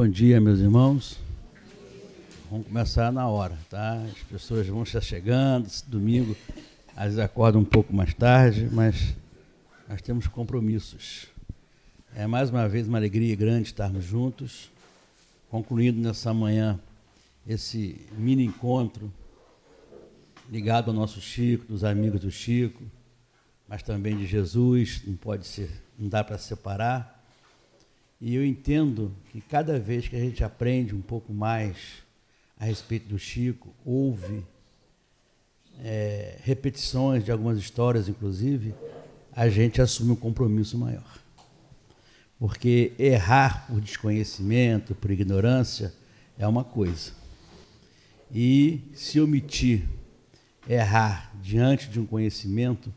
Bom dia, meus irmãos. Vamos começar na hora, tá? As pessoas vão estar chegando, esse domingo, às vezes acordam um pouco mais tarde, mas nós temos compromissos. É mais uma vez uma alegria grande estarmos juntos, concluindo nessa manhã esse mini encontro ligado ao nosso Chico, dos amigos do Chico, mas também de Jesus, não dá para separar. E eu entendo que cada vez que a gente aprende um pouco mais a respeito do Chico, ouve repetições de algumas histórias, inclusive, a gente assume um compromisso maior. Porque errar por desconhecimento, por ignorância, é uma coisa. E se omitir, errar diante de um conhecimento,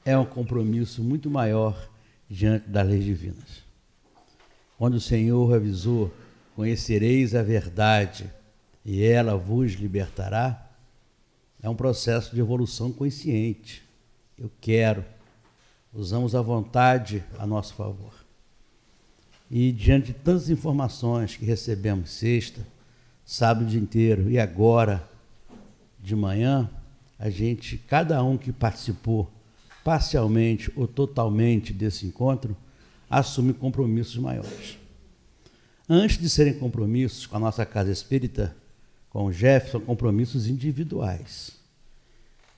é um compromisso muito maior diante das leis divinas. Quando o Senhor avisou, conhecereis a verdade e ela vos libertará, é um processo de evolução consciente. Eu quero, usamos a vontade a nosso favor. E diante de tantas informações que recebemos sexta, sábado o dia inteiro e agora de manhã, cada um que participou parcialmente ou totalmente desse encontro, assume compromissos maiores. Antes de serem compromissos com a nossa casa espírita, com o Jefferson, compromissos individuais.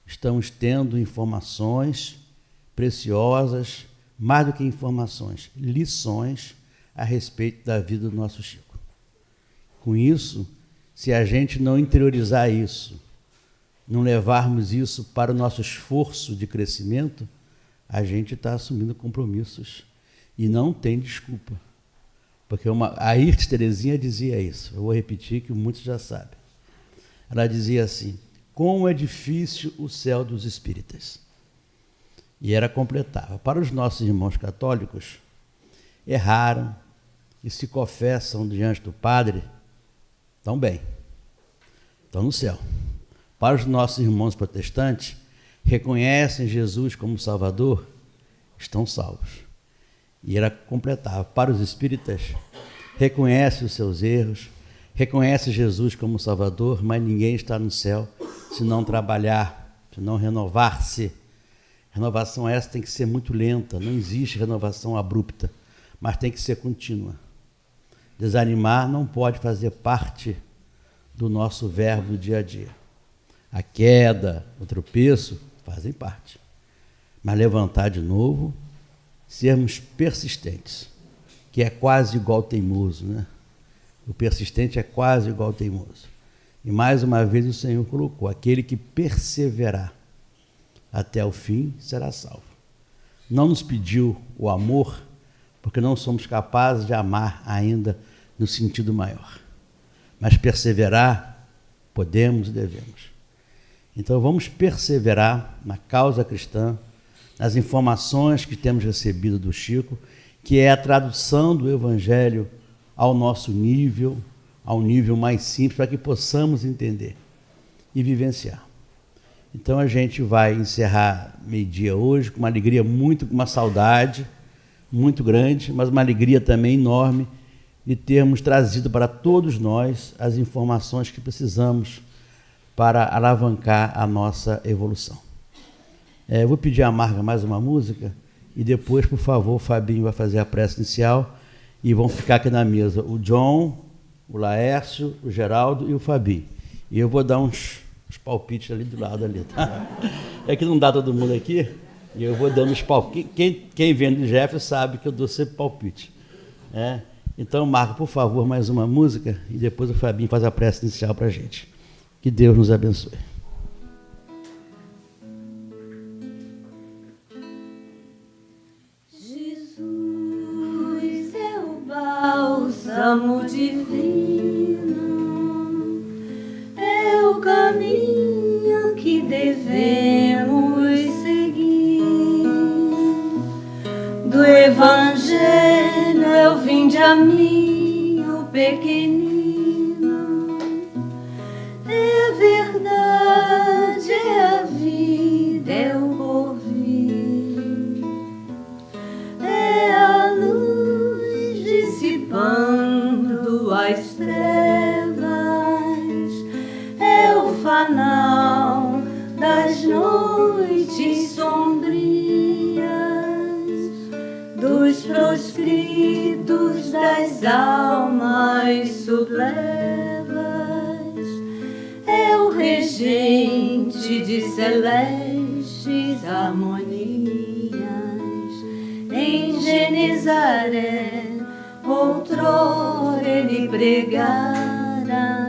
Estamos tendo informações preciosas, mais do que informações, lições a respeito da vida do nosso Chico. Com isso, se a gente não interiorizar isso, não levarmos isso para o nosso esforço de crescimento, a gente está assumindo compromissos e não tem desculpa. Porque a Irtes Terezinha dizia isso, eu vou repetir que muitos já sabem. Ela dizia assim: como é difícil o céu dos espíritas. E ela completava: para os nossos irmãos católicos, erraram e se confessam diante do Padre, estão bem, estão no céu. Para os nossos irmãos protestantes, reconhecem Jesus como Salvador, estão salvos. E ela completava: para os espíritas, reconhece os seus erros, reconhece Jesus como Salvador, mas ninguém está no céu se não trabalhar, se não renovar-se. Renovação essa tem que ser muito lenta, não existe renovação abrupta, mas tem que ser contínua. Desanimar não pode fazer parte do nosso verbo do dia a dia. A queda, o tropeço fazem parte. Mas levantar de novo, sermos persistentes, que é quase igual teimoso, né? O persistente é quase igual teimoso. E mais uma vez o Senhor colocou: aquele que perseverar até o fim será salvo. Não nos pediu o amor, porque não somos capazes de amar ainda no sentido maior. Mas perseverar, podemos e devemos. Então vamos perseverar na causa cristã, nas informações que temos recebido do Chico, que é a tradução do Evangelho ao nosso nível, ao nível mais simples, para que possamos entender e vivenciar. Então a gente vai encerrar meio-dia hoje com uma alegria com uma saudade muito grande, mas uma alegria também enorme de termos trazido para todos nós as informações que precisamos para alavancar a nossa evolução. Eu vou pedir a Marga mais uma música e depois, por favor, o Fabinho vai fazer a prece inicial e vão ficar aqui na mesa o John, o Laércio, o Geraldo e o Fabinho. E eu vou dar uns palpites ali do lado ali, tá? É que não dá todo mundo aqui e eu vou dando os palpites. Quem vem do Jeff sabe que eu dou sempre palpite. Então, Marga, por favor, mais uma música e depois o Fabinho faz a prece inicial para a gente. Que Deus nos abençoe. Bálsamo divino é o caminho que devemos seguir. Do Evangelho eu vinde a mim, o pequenino. É a verdade, é a vida, é o porvir. É a luz dissipando as celestes harmonias. Em Genizaré outrora ele pregara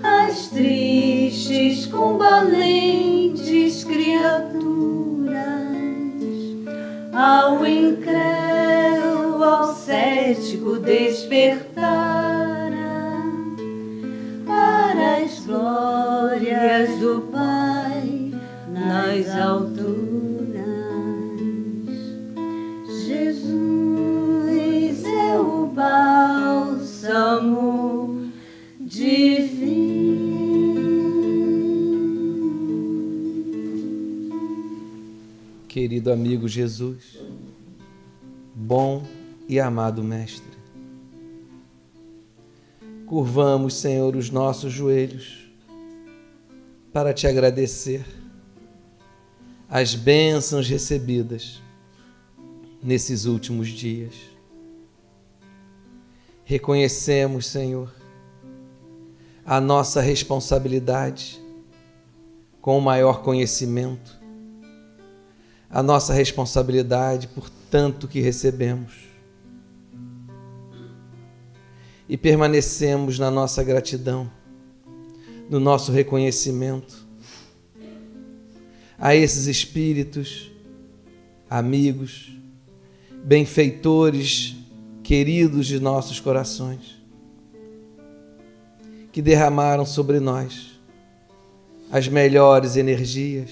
as tristes combalentes criaturas, ao incrédulo, ao cético despertara para as glórias do Pai nas alturas. Jesus é o bálsamo divino. Querido amigo Jesus, bom e amado Mestre, curvamos, Senhor, os nossos joelhos para te agradecer as bênçãos recebidas nesses últimos dias. Reconhecemos, Senhor, a nossa responsabilidade com o maior conhecimento, a nossa responsabilidade por tanto que recebemos. E permanecemos na nossa gratidão, no nosso reconhecimento a esses espíritos, amigos, benfeitores, queridos de nossos corações, que derramaram sobre nós as melhores energias,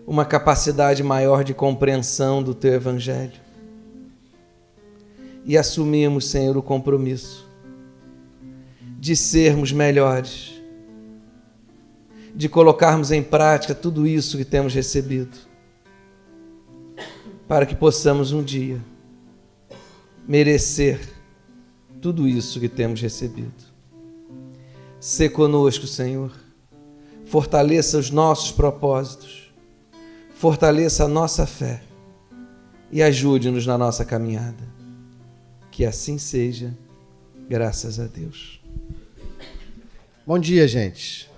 uma capacidade maior de compreensão do Teu Evangelho. E assumimos, Senhor, o compromisso de sermos melhores, de colocarmos em prática tudo isso que temos recebido, para que possamos um dia merecer tudo isso que temos recebido. Sê conosco, Senhor, fortaleça os nossos propósitos, fortaleça a nossa fé e ajude-nos na nossa caminhada. Que assim seja, graças a Deus. Bom dia, gente.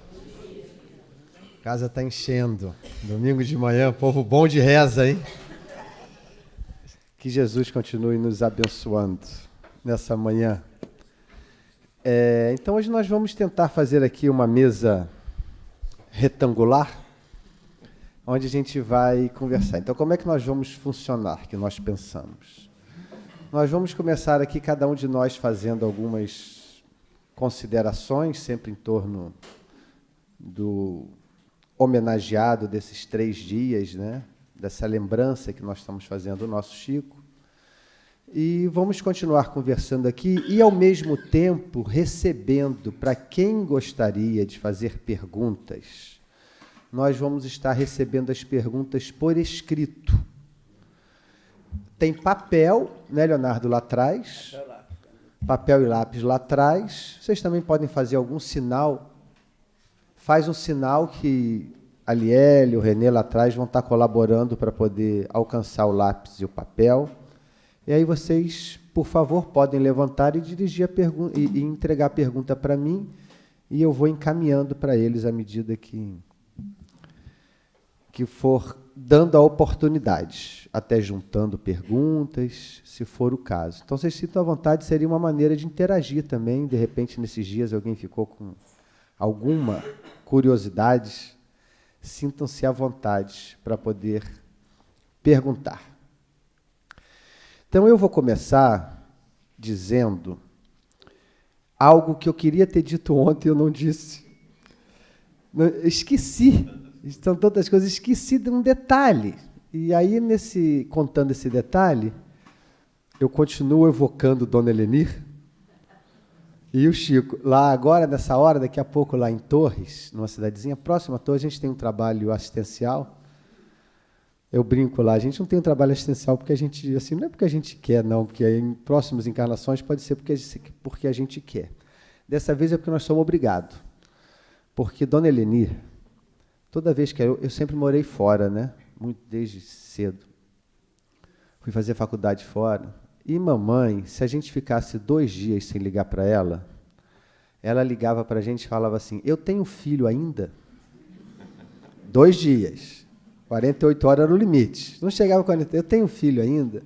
A casa está enchendo. Domingo de manhã, povo bom de reza, hein? Que Jesus continue nos abençoando nessa manhã. Então hoje nós vamos tentar fazer aqui uma mesa retangular, onde a gente vai conversar. Então, como é que nós vamos funcionar, que nós pensamos? Nós vamos começar aqui, cada um de nós fazendo algumas considerações, sempre em torno do homenageado desses 3 dias, né? Dessa lembrança que nós estamos fazendo do nosso Chico. E vamos continuar conversando aqui e, ao mesmo tempo, recebendo, para quem gostaria de fazer perguntas, nós vamos estar recebendo as perguntas por escrito. Tem papel, né, Leonardo, lá atrás. Papel e lápis lá atrás. Vocês também podem fazer algum sinal. Faz um sinal que a Liele, o Renê lá atrás vão estar colaborando para poder alcançar o lápis e o papel. E aí vocês, por favor, podem levantar e dirigir a pergunta e entregar a pergunta para mim, e eu vou encaminhando para eles à medida que for dando a oportunidade, até juntando perguntas, se for o caso. Então, vocês sintam à vontade, seria uma maneira de interagir também. De repente, nesses dias, alguém ficou com alguma curiosidade, sintam-se à vontade para poder perguntar. Então, eu vou começar dizendo algo que eu queria ter dito ontem e eu não disse. Esqueci. São tantas coisas, esqueci de um detalhe. E aí, contando esse detalhe, eu continuo evocando Dona Elenir e o Chico. Lá agora, nessa hora, daqui a pouco, lá em Torres, numa cidadezinha próxima a Torres, a gente tem um trabalho assistencial. Eu brinco lá, a gente não tem um trabalho assistencial porque a gente, assim, não é porque a gente quer, não, porque em próximas encarnações pode ser porque a gente quer. Dessa vez é porque nós somos obrigados. Porque Dona Elenir, toda vez que eu sempre morei fora, né? Muito desde cedo. Fui fazer faculdade fora. E mamãe, se a gente ficasse 2 dias sem ligar para ela, ela ligava para a gente e falava assim: eu tenho filho ainda? 2 dias. 48 horas era o limite. Não chegava a 48. Eu tenho filho ainda.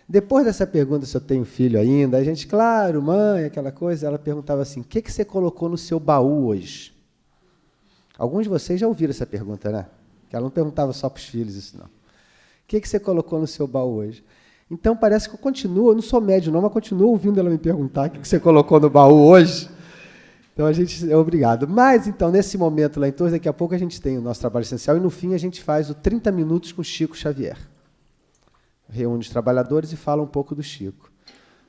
Depois dessa pergunta, se eu tenho filho ainda, a gente, claro, mãe, aquela coisa, ela perguntava assim, o que você colocou no seu baú hoje? Alguns de vocês já ouviram essa pergunta, né? Que ela não perguntava só para os filhos isso, não. O que você colocou no seu baú hoje? Então, parece que eu continuo, eu não sou médio não, mas continuo ouvindo ela me perguntar o que você colocou no baú hoje. Então, a gente é obrigado. Mas, então, nesse momento lá em Torres, daqui a pouco a gente tem o nosso trabalho essencial e, no fim, a gente faz o 30 minutos com Chico Xavier. Reúne os trabalhadores e fala um pouco do Chico.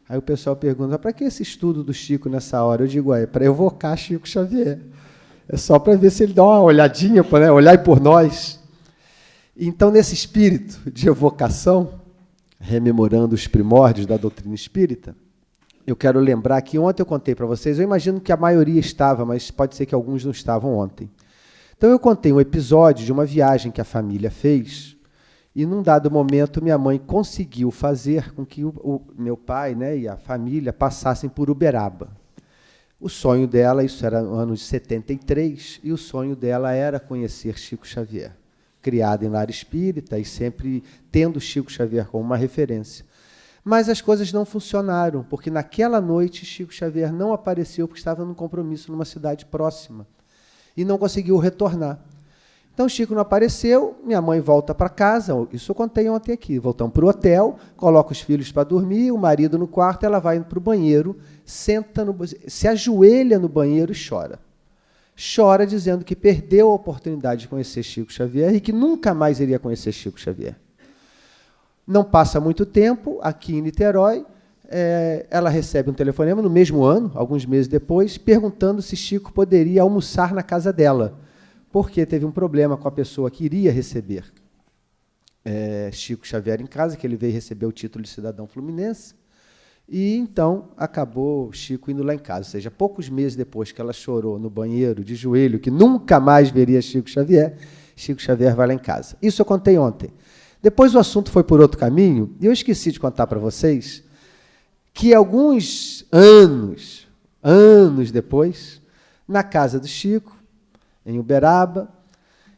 Aí o pessoal pergunta, para que esse estudo do Chico nessa hora? Eu digo, é para evocar Chico Xavier. É só para ver se ele dá uma olhadinha, né? Olhar por nós. Então, nesse espírito de evocação, rememorando os primórdios da doutrina espírita, eu quero lembrar que ontem eu contei para vocês, eu imagino que a maioria estava, mas pode ser que alguns não estavam ontem. Então, eu contei um episódio de uma viagem que a família fez, e, num dado momento, minha mãe conseguiu fazer com que o meu pai, né, e a família passassem por Uberaba. O sonho dela, isso era no ano de 73, e o sonho dela era conhecer Chico Xavier. Criada em lar espírita e sempre tendo Chico Xavier como uma referência. Mas as coisas não funcionaram, porque naquela noite Chico Xavier não apareceu porque estava num compromisso numa cidade próxima e não conseguiu retornar. Então, Chico não apareceu, minha mãe volta para casa, isso eu contei ontem aqui, voltamos para o hotel, coloca os filhos para dormir, o marido no quarto, ela vai para o banheiro, se ajoelha no banheiro e chora. Chora dizendo que perdeu a oportunidade de conhecer Chico Xavier e que nunca mais iria conhecer Chico Xavier. Não passa muito tempo, aqui em Niterói, ela recebe um telefonema no mesmo ano, alguns meses depois, perguntando se Chico poderia almoçar na casa dela, porque teve um problema com a pessoa que iria receber Chico Xavier em casa, que ele veio receber o título de cidadão fluminense, e então acabou Chico indo lá em casa. Ou seja, poucos meses depois que ela chorou no banheiro, de joelho, que nunca mais veria Chico Xavier vai lá em casa. Isso eu contei ontem. Depois o assunto foi por outro caminho, e eu esqueci de contar para vocês que alguns anos depois, na casa do Chico, em Uberaba,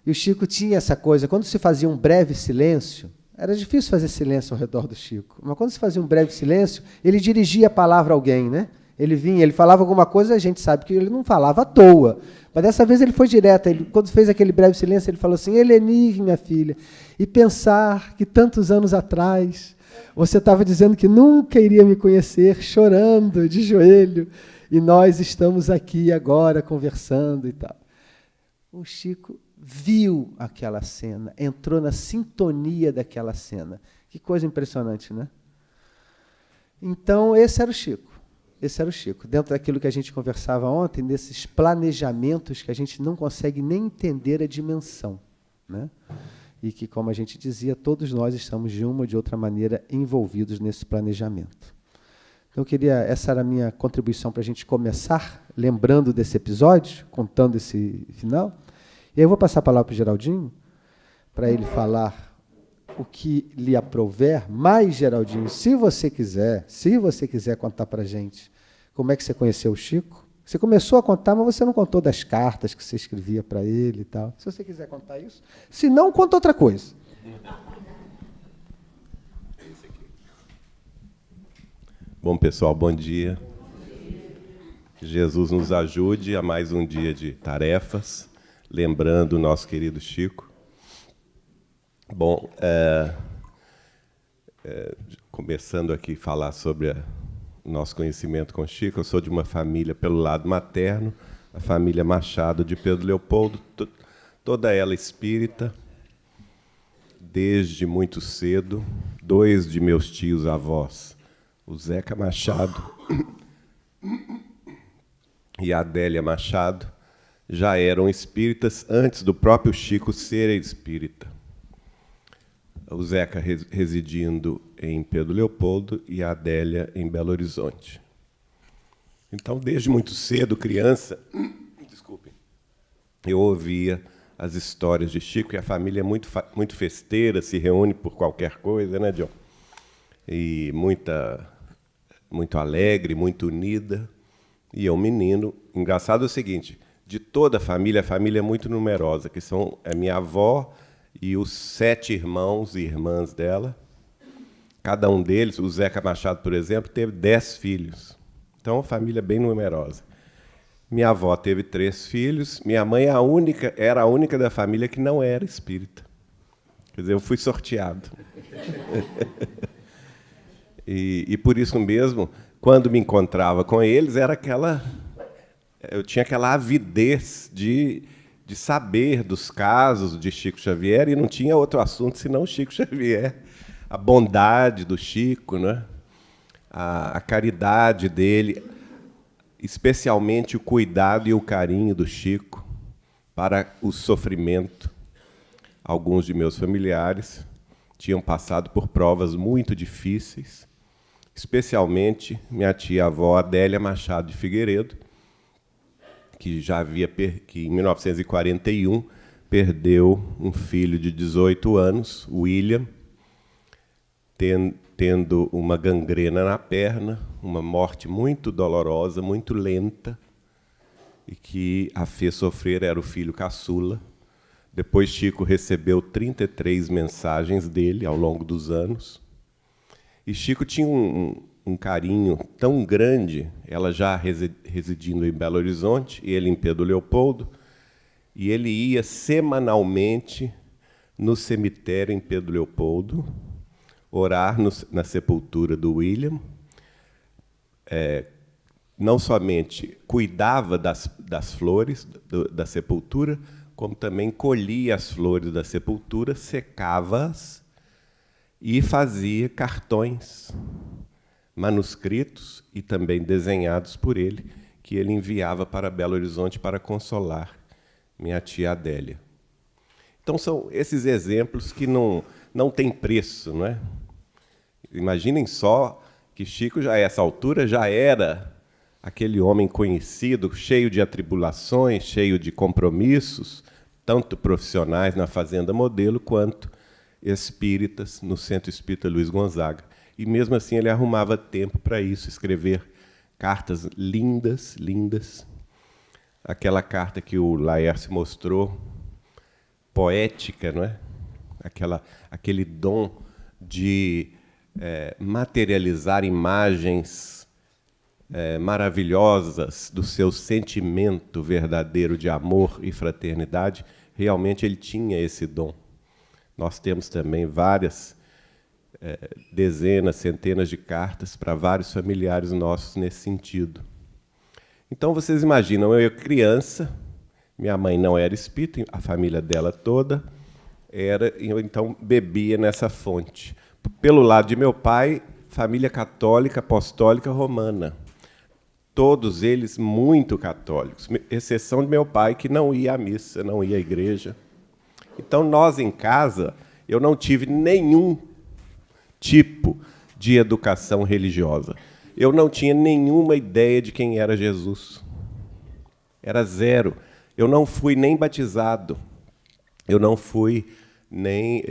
e o Chico tinha essa coisa, quando se fazia um breve silêncio, era difícil fazer silêncio ao redor do Chico, mas quando se fazia um breve silêncio, ele dirigia a palavra a alguém, né? Ele vinha, ele falava alguma coisa, a gente sabe que ele não falava à toa, mas dessa vez ele foi direto, quando fez aquele breve silêncio, ele falou assim, Eleni, minha filha, e pensar que tantos anos atrás você estava dizendo que nunca iria me conhecer, chorando, de joelho, e nós estamos aqui agora conversando e tal. O Chico viu aquela cena, entrou na sintonia daquela cena. Que coisa impressionante, né? Então, esse era o Chico. Dentro daquilo que a gente conversava ontem, desses planejamentos que a gente não consegue nem entender a dimensão, né? E que, como a gente dizia, todos nós estamos, de uma ou de outra maneira, envolvidos nesse planejamento. Então, essa era a minha contribuição para a gente começar, lembrando desse episódio, contando esse final. E aí eu vou passar a palavra para o Geraldinho, para ele falar o que lhe aprouver. Mas, Geraldinho, se você quiser contar para a gente como é que você conheceu o Chico, você começou a contar, mas você não contou das cartas que você escrevia para ele e tal. Se você quiser contar isso, se não, conta outra coisa. Bom, pessoal, bom dia. Que Jesus nos ajude a mais um dia de tarefas, lembrando o nosso querido Chico. Bom, começando aqui a falar sobre o nosso conhecimento com Chico, eu sou de uma família pelo lado materno, a família Machado de Pedro Leopoldo, toda ela espírita, desde muito cedo. 2 de meus tios-avós, o Zeca Machado e a Adélia Machado, já eram espíritas antes do próprio Chico ser espírita. O Zeca residindo em Pedro Leopoldo e a Adélia em Belo Horizonte. Então, desde muito cedo, criança, eu ouvia as histórias de Chico, e a família é muito festeira, se reúne por qualquer coisa, né, John? E muito alegre, muito unida. E eu, menino, engraçado é o seguinte, de toda a família é muito numerosa, que são a minha avó e os 7 irmãos e irmãs dela. Cada um deles, o Zeca Machado, por exemplo, teve 10 filhos. Então, uma família bem numerosa. Minha avó teve 3 filhos. Minha mãe era a única da família que não era espírita. Quer dizer, eu fui sorteado. E por isso mesmo, quando me encontrava com eles, eu tinha aquela avidez de saber dos casos de Chico Xavier, e não tinha outro assunto senão Chico Xavier. A bondade do Chico, né? A caridade dele, especialmente o cuidado e o carinho do Chico para o sofrimento. Alguns de meus familiares tinham passado por provas muito difíceis, especialmente minha tia-avó Adélia Machado de Figueiredo, que em 1941 perdeu um filho de 18 anos, William, tendo uma gangrena na perna, uma morte muito dolorosa, muito lenta, e que a fez sofrer era o filho caçula. Depois Chico recebeu 33 mensagens dele ao longo dos anos. E Chico tinha um carinho tão grande, ela já residindo em Belo Horizonte, e ele em Pedro Leopoldo, e ele ia semanalmente no cemitério em Pedro Leopoldo, orar na sepultura do William. Não somente cuidava das flores da sepultura, como também colhia as flores da sepultura, secava-as e fazia cartões, manuscritos e também desenhados por ele, que ele enviava para Belo Horizonte para consolar minha tia Adélia. Então, são esses exemplos que não têm preço, não é? Imaginem só que Chico, já a essa altura, já era aquele homem conhecido, cheio de atribulações, cheio de compromissos, tanto profissionais na Fazenda Modelo, quanto espíritas no Centro Espírita Luiz Gonzaga. E, mesmo assim, ele arrumava tempo para isso, escrever cartas lindas, lindas. Aquela carta que o Laércio mostrou, poética, não é? Aquele dom de materializar imagens maravilhosas do seu sentimento verdadeiro de amor e fraternidade. Realmente ele tinha esse dom. Nós temos também várias dezenas, centenas de cartas para vários familiares nossos nesse sentido. Então, vocês imaginam, eu criança, minha mãe não era espírita, a família dela toda era, eu então bebia nessa fonte. Pelo lado de meu pai, família católica, apostólica, romana. Todos eles muito católicos, exceção de meu pai, que não ia à missa, não ia à igreja. Então, nós em casa, eu não tive nenhum tipo de educação religiosa. Eu não tinha nenhuma ideia de quem era Jesus. Era zero. Eu não fui nem batizado. Eu não fui nem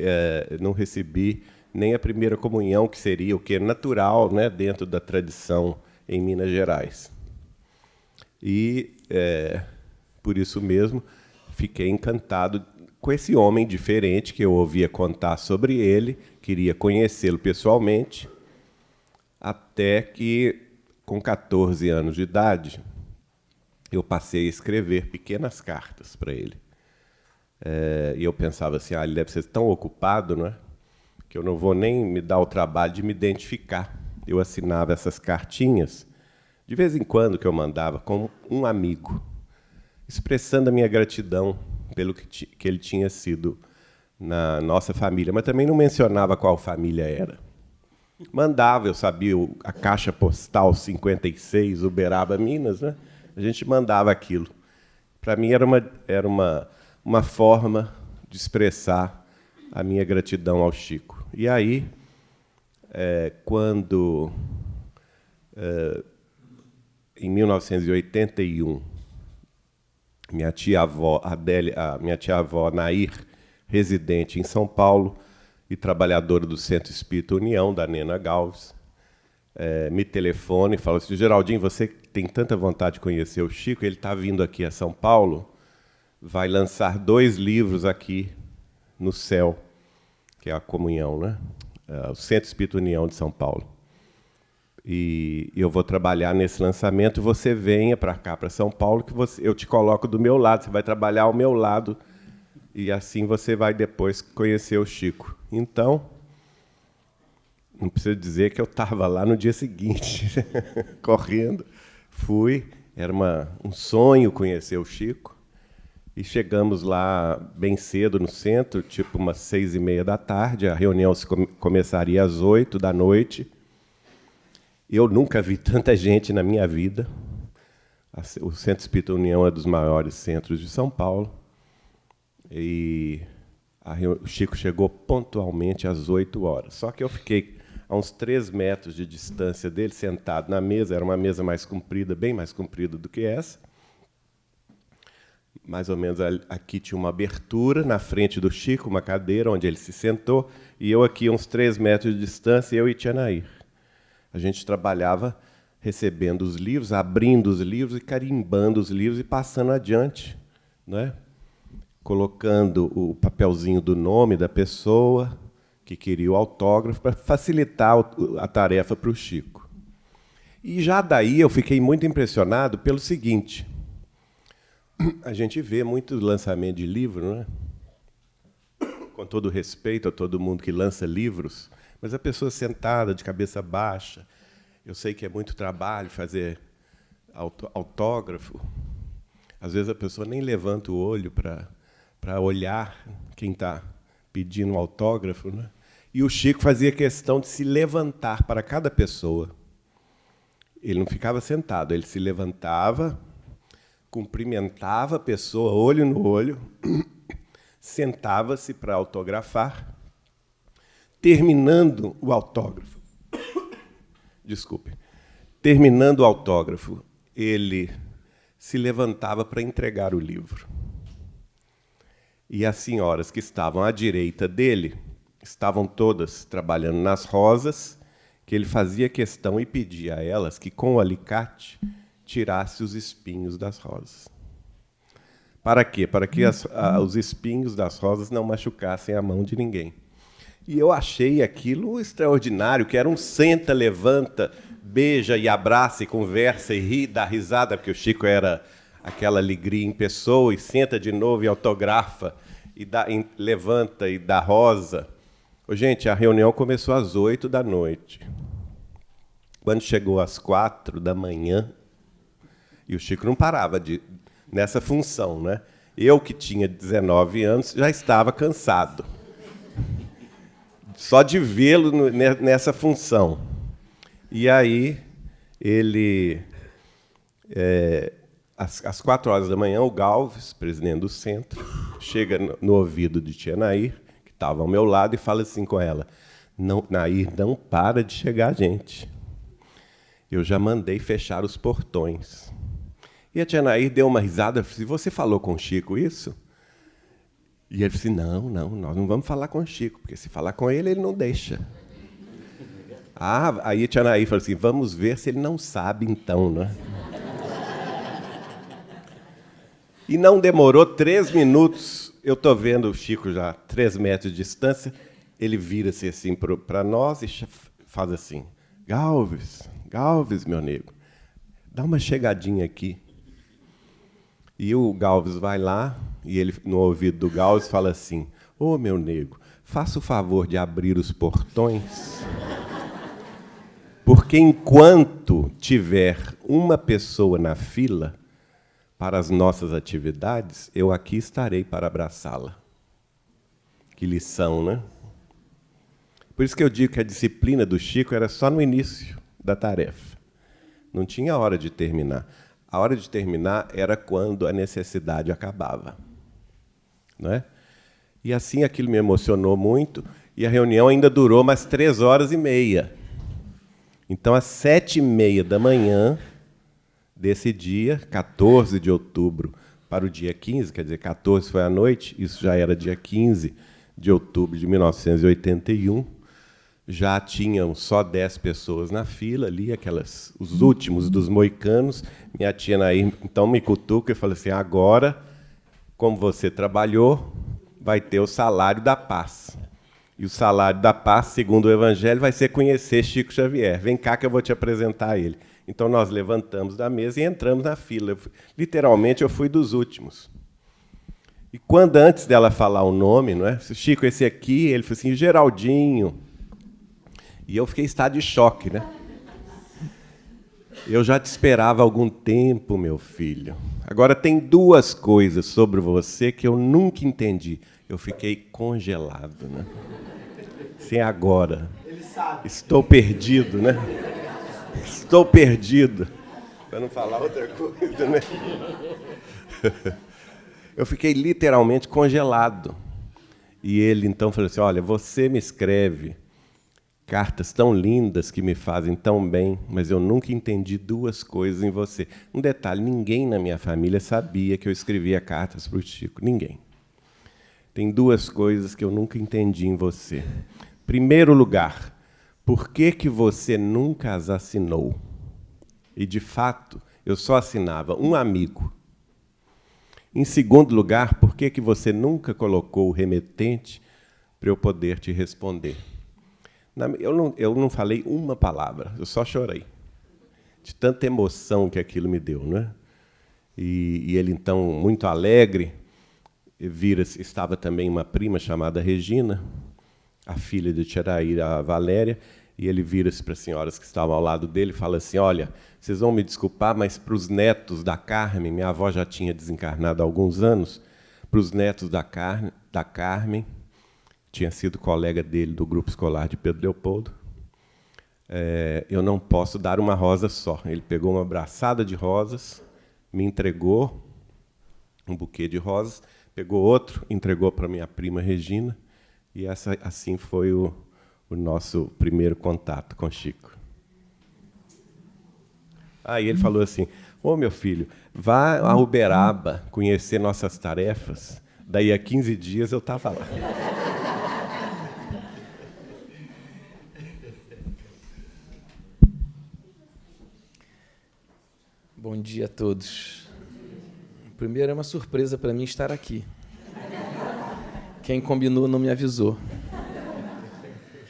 não recebi nem a primeira comunhão, que seria o que é natural, né, dentro da tradição em Minas Gerais. E por isso mesmo fiquei encantado com esse homem diferente, que eu ouvia contar sobre ele, queria conhecê-lo pessoalmente, até que, com 14 anos de idade, eu passei a escrever pequenas cartas para ele. E eu pensava assim, ele deve ser tão ocupado, não é? Que eu não vou nem me dar o trabalho de me identificar. Eu assinava essas cartinhas, de vez em quando, que eu mandava, como um amigo, expressando a minha gratidão pelo que ele tinha sido na nossa família, mas também não mencionava qual família era. Mandava, eu sabia a caixa postal 56, Uberaba, Minas, né? A gente mandava aquilo. Para mim era uma forma de expressar a minha gratidão ao Chico. E aí, quando, em 1981, minha tia-avó Nair, residente em São Paulo e trabalhadora do Centro Espírita União, da Nena Galves, me telefona e fala assim: Geraldinho, você tem tanta vontade de conhecer o Chico, ele está vindo aqui a São Paulo, vai lançar 2 livros aqui no céu, que é a Comunhão, né? O Centro Espírita União de São Paulo. E eu vou trabalhar nesse lançamento, você venha para cá, para São Paulo, que eu te coloco do meu lado, você vai trabalhar ao meu lado, e assim você vai depois conhecer o Chico. Então, não precisa dizer que eu estava lá no dia seguinte, correndo, fui, era um sonho conhecer o Chico, e chegamos lá bem cedo no centro, tipo umas 6h30 da tarde, a reunião começaria às 8 da noite. Eu nunca vi tanta gente na minha vida. O Centro Espírita União é dos maiores centros de São Paulo. E o Chico chegou pontualmente às 8 horas. Só que eu fiquei a uns 3 metros de distância dele, sentado na mesa. Era uma mesa mais comprida, bem mais comprida do que essa. Mais ou menos aqui tinha uma abertura, na frente do Chico, uma cadeira onde ele se sentou, e eu aqui a uns 3 metros de distância, eu e Tia Nair. A gente trabalhava recebendo os livros, abrindo os livros e carimbando os livros e passando adiante, né? Colocando o papelzinho do nome da pessoa que queria o autógrafo para facilitar a tarefa para o Chico. E já daí eu fiquei muito impressionado pelo seguinte: a gente vê muito lançamento de livro, né? Com todo respeito a todo mundo que lança livros, mas a pessoa sentada, de cabeça baixa, eu sei que é muito trabalho fazer autógrafo. Às vezes a pessoa nem levanta o olho para olhar quem está pedindo um autógrafo, né? E o Chico fazia questão de se levantar para cada pessoa. Ele não ficava sentado, ele se levantava, cumprimentava a pessoa, olho no olho, sentava-se para autografar. Terminando o autógrafo, terminando o autógrafo, ele se levantava para entregar o livro. E as senhoras que estavam à direita dele estavam todas trabalhando nas rosas, que ele fazia questão e pedia a elas que, com o alicate, tirasse os espinhos das rosas. Para quê? Para que os espinhos das rosas não machucassem a mão de ninguém. E eu achei aquilo extraordinário, que era um senta, levanta, beija e abraça e conversa e ri, dá risada, porque o Chico era aquela alegria em pessoa, e senta de novo e autografa, e levanta e dá rosa. Gente, a reunião começou às 8 da noite. Quando chegou às 4 da manhã, e o Chico não parava nessa função, né? Eu, que tinha 19 anos, já estava cansado. Só de vê-lo nessa função. E aí, ele, às 4 horas da manhã, o Galves, presidente do centro, chega no ouvido de Tia Nair, que estava ao meu lado, e fala assim com ela: Nair, não para de chegar gente. Eu já mandei fechar os portões. E a Tia Nair deu uma risada e disse: você falou com o Chico isso? E ele disse: não, nós não vamos falar com o Chico, porque se falar com ele, ele não deixa. Aí a Tia Nair falou assim: vamos ver se ele não sabe, então, né? E não demorou 3 minutos, eu estou vendo o Chico já a 3 metros de distância, ele vira-se assim para nós e faz assim: Galves, meu nego, dá uma chegadinha aqui. E o Galves vai lá, e ele, no ouvido do Galves, fala assim: ô, meu nego, faça o favor de abrir os portões, porque enquanto tiver uma pessoa na fila para as nossas atividades, eu aqui estarei para abraçá-la. Que lição, né? Por isso que eu digo que a disciplina do Chico era só no início da tarefa. Não tinha hora de terminar. A hora de terminar era quando a necessidade acabava. Não é? E assim aquilo me emocionou muito, e a reunião ainda durou mais 3 horas e meia. Então, às 7h30 da manhã desse dia, 14 de outubro, para o dia 15, quer dizer, 14 foi à noite, isso já era dia 15 de outubro de 1981, já tinham só 10 pessoas na fila ali, os últimos dos moicanos. Minha tia Nair, então, me cutuca e fala assim, agora, como você trabalhou, vai ter o salário da paz. E o salário da paz, segundo o Evangelho, vai ser conhecer Chico Xavier. Vem cá que eu vou te apresentar ele. Então, nós levantamos da mesa e entramos na fila. Literalmente, eu fui dos últimos. E quando, antes dela falar o nome, não é? Chico, esse aqui, ele falou assim, Geraldinho. E eu fiquei em estado de choque, né? Eu já te esperava há algum tempo, meu filho. Agora, tem 2 coisas sobre você que eu nunca entendi. Eu fiquei congelado, né? Sem agora. Estou perdido, né? Estou perdido. Para não falar outra coisa, né? Eu fiquei literalmente congelado. E ele, então, falou assim, olha, você me escreve cartas tão lindas que me fazem tão bem, mas eu nunca entendi 2 coisas em você. Um detalhe, ninguém na minha família sabia que eu escrevia cartas para o Chico. Ninguém. Tem 2 coisas que eu nunca entendi em você. Primeiro lugar, por que você nunca as assinou? E, de fato, eu só assinava um amigo. Em segundo lugar, por que você nunca colocou o remetente para eu poder te responder? Eu não falei uma palavra, eu só chorei. De tanta emoção que aquilo me deu, né? E ele, então, muito alegre, estava também uma prima chamada Regina, a filha de Tcheraíra, a Valéria, e ele vira-se para as senhoras que estavam ao lado dele e fala assim, olha, vocês vão me desculpar, mas para os netos da Carmen, minha avó já tinha desencarnado há alguns anos, para os netos da Carmen, tinha sido colega dele do grupo escolar de Pedro Leopoldo, eu não posso dar uma rosa só. Ele pegou uma braçada de rosas, me entregou um buquê de rosas, pegou outro, entregou para minha prima Regina, e assim foi o nosso primeiro contato com Chico. Aí ele falou assim, ô meu filho, vá a Uberaba conhecer nossas tarefas, daí a 15 dias eu estava lá. Bom dia a todos. Primeiro, é uma surpresa para mim estar aqui. Quem combinou não me avisou.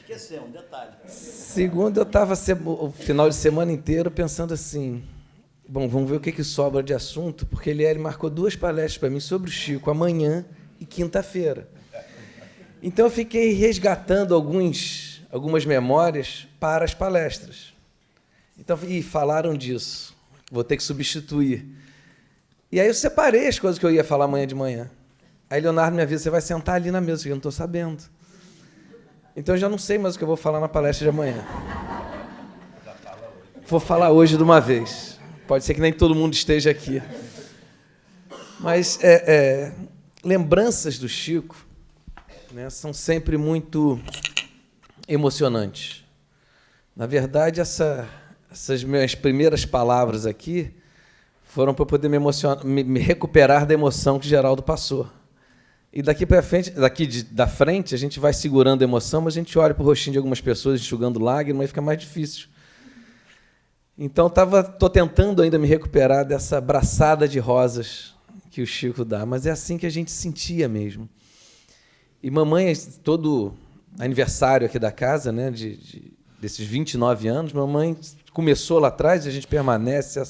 Esqueceu um detalhe. Segundo, eu estava o final de semana inteiro pensando assim, bom, vamos ver o que sobra de assunto, porque ele marcou 2 palestras para mim sobre o Chico, amanhã e quinta-feira. Então, eu fiquei resgatando algumas memórias para as palestras. Então, falaram disso. Vou ter que substituir. E aí eu separei as coisas que eu ia falar amanhã de manhã. Aí Leonardo me avisa, você vai sentar ali na mesa, que eu não estou sabendo. Então eu já não sei mais o que eu vou falar na palestra de amanhã. Vou falar hoje de uma vez. Pode ser que nem todo mundo esteja aqui. Mas lembranças do Chico, né, são sempre muito emocionantes. Na verdade, essas minhas primeiras palavras aqui foram para eu poder me recuperar da emoção que Geraldo passou. E daqui para frente, da frente, a gente vai segurando a emoção, mas a gente olha para o rostinho de algumas pessoas enxugando lágrimas e fica mais difícil. Então, estou tentando ainda me recuperar dessa abraçada de rosas que o Chico dá, mas é assim que a gente sentia mesmo. E mamãe, todo aniversário aqui da casa, né, desses 29 anos, mamãe começou lá atrás, e a gente permanece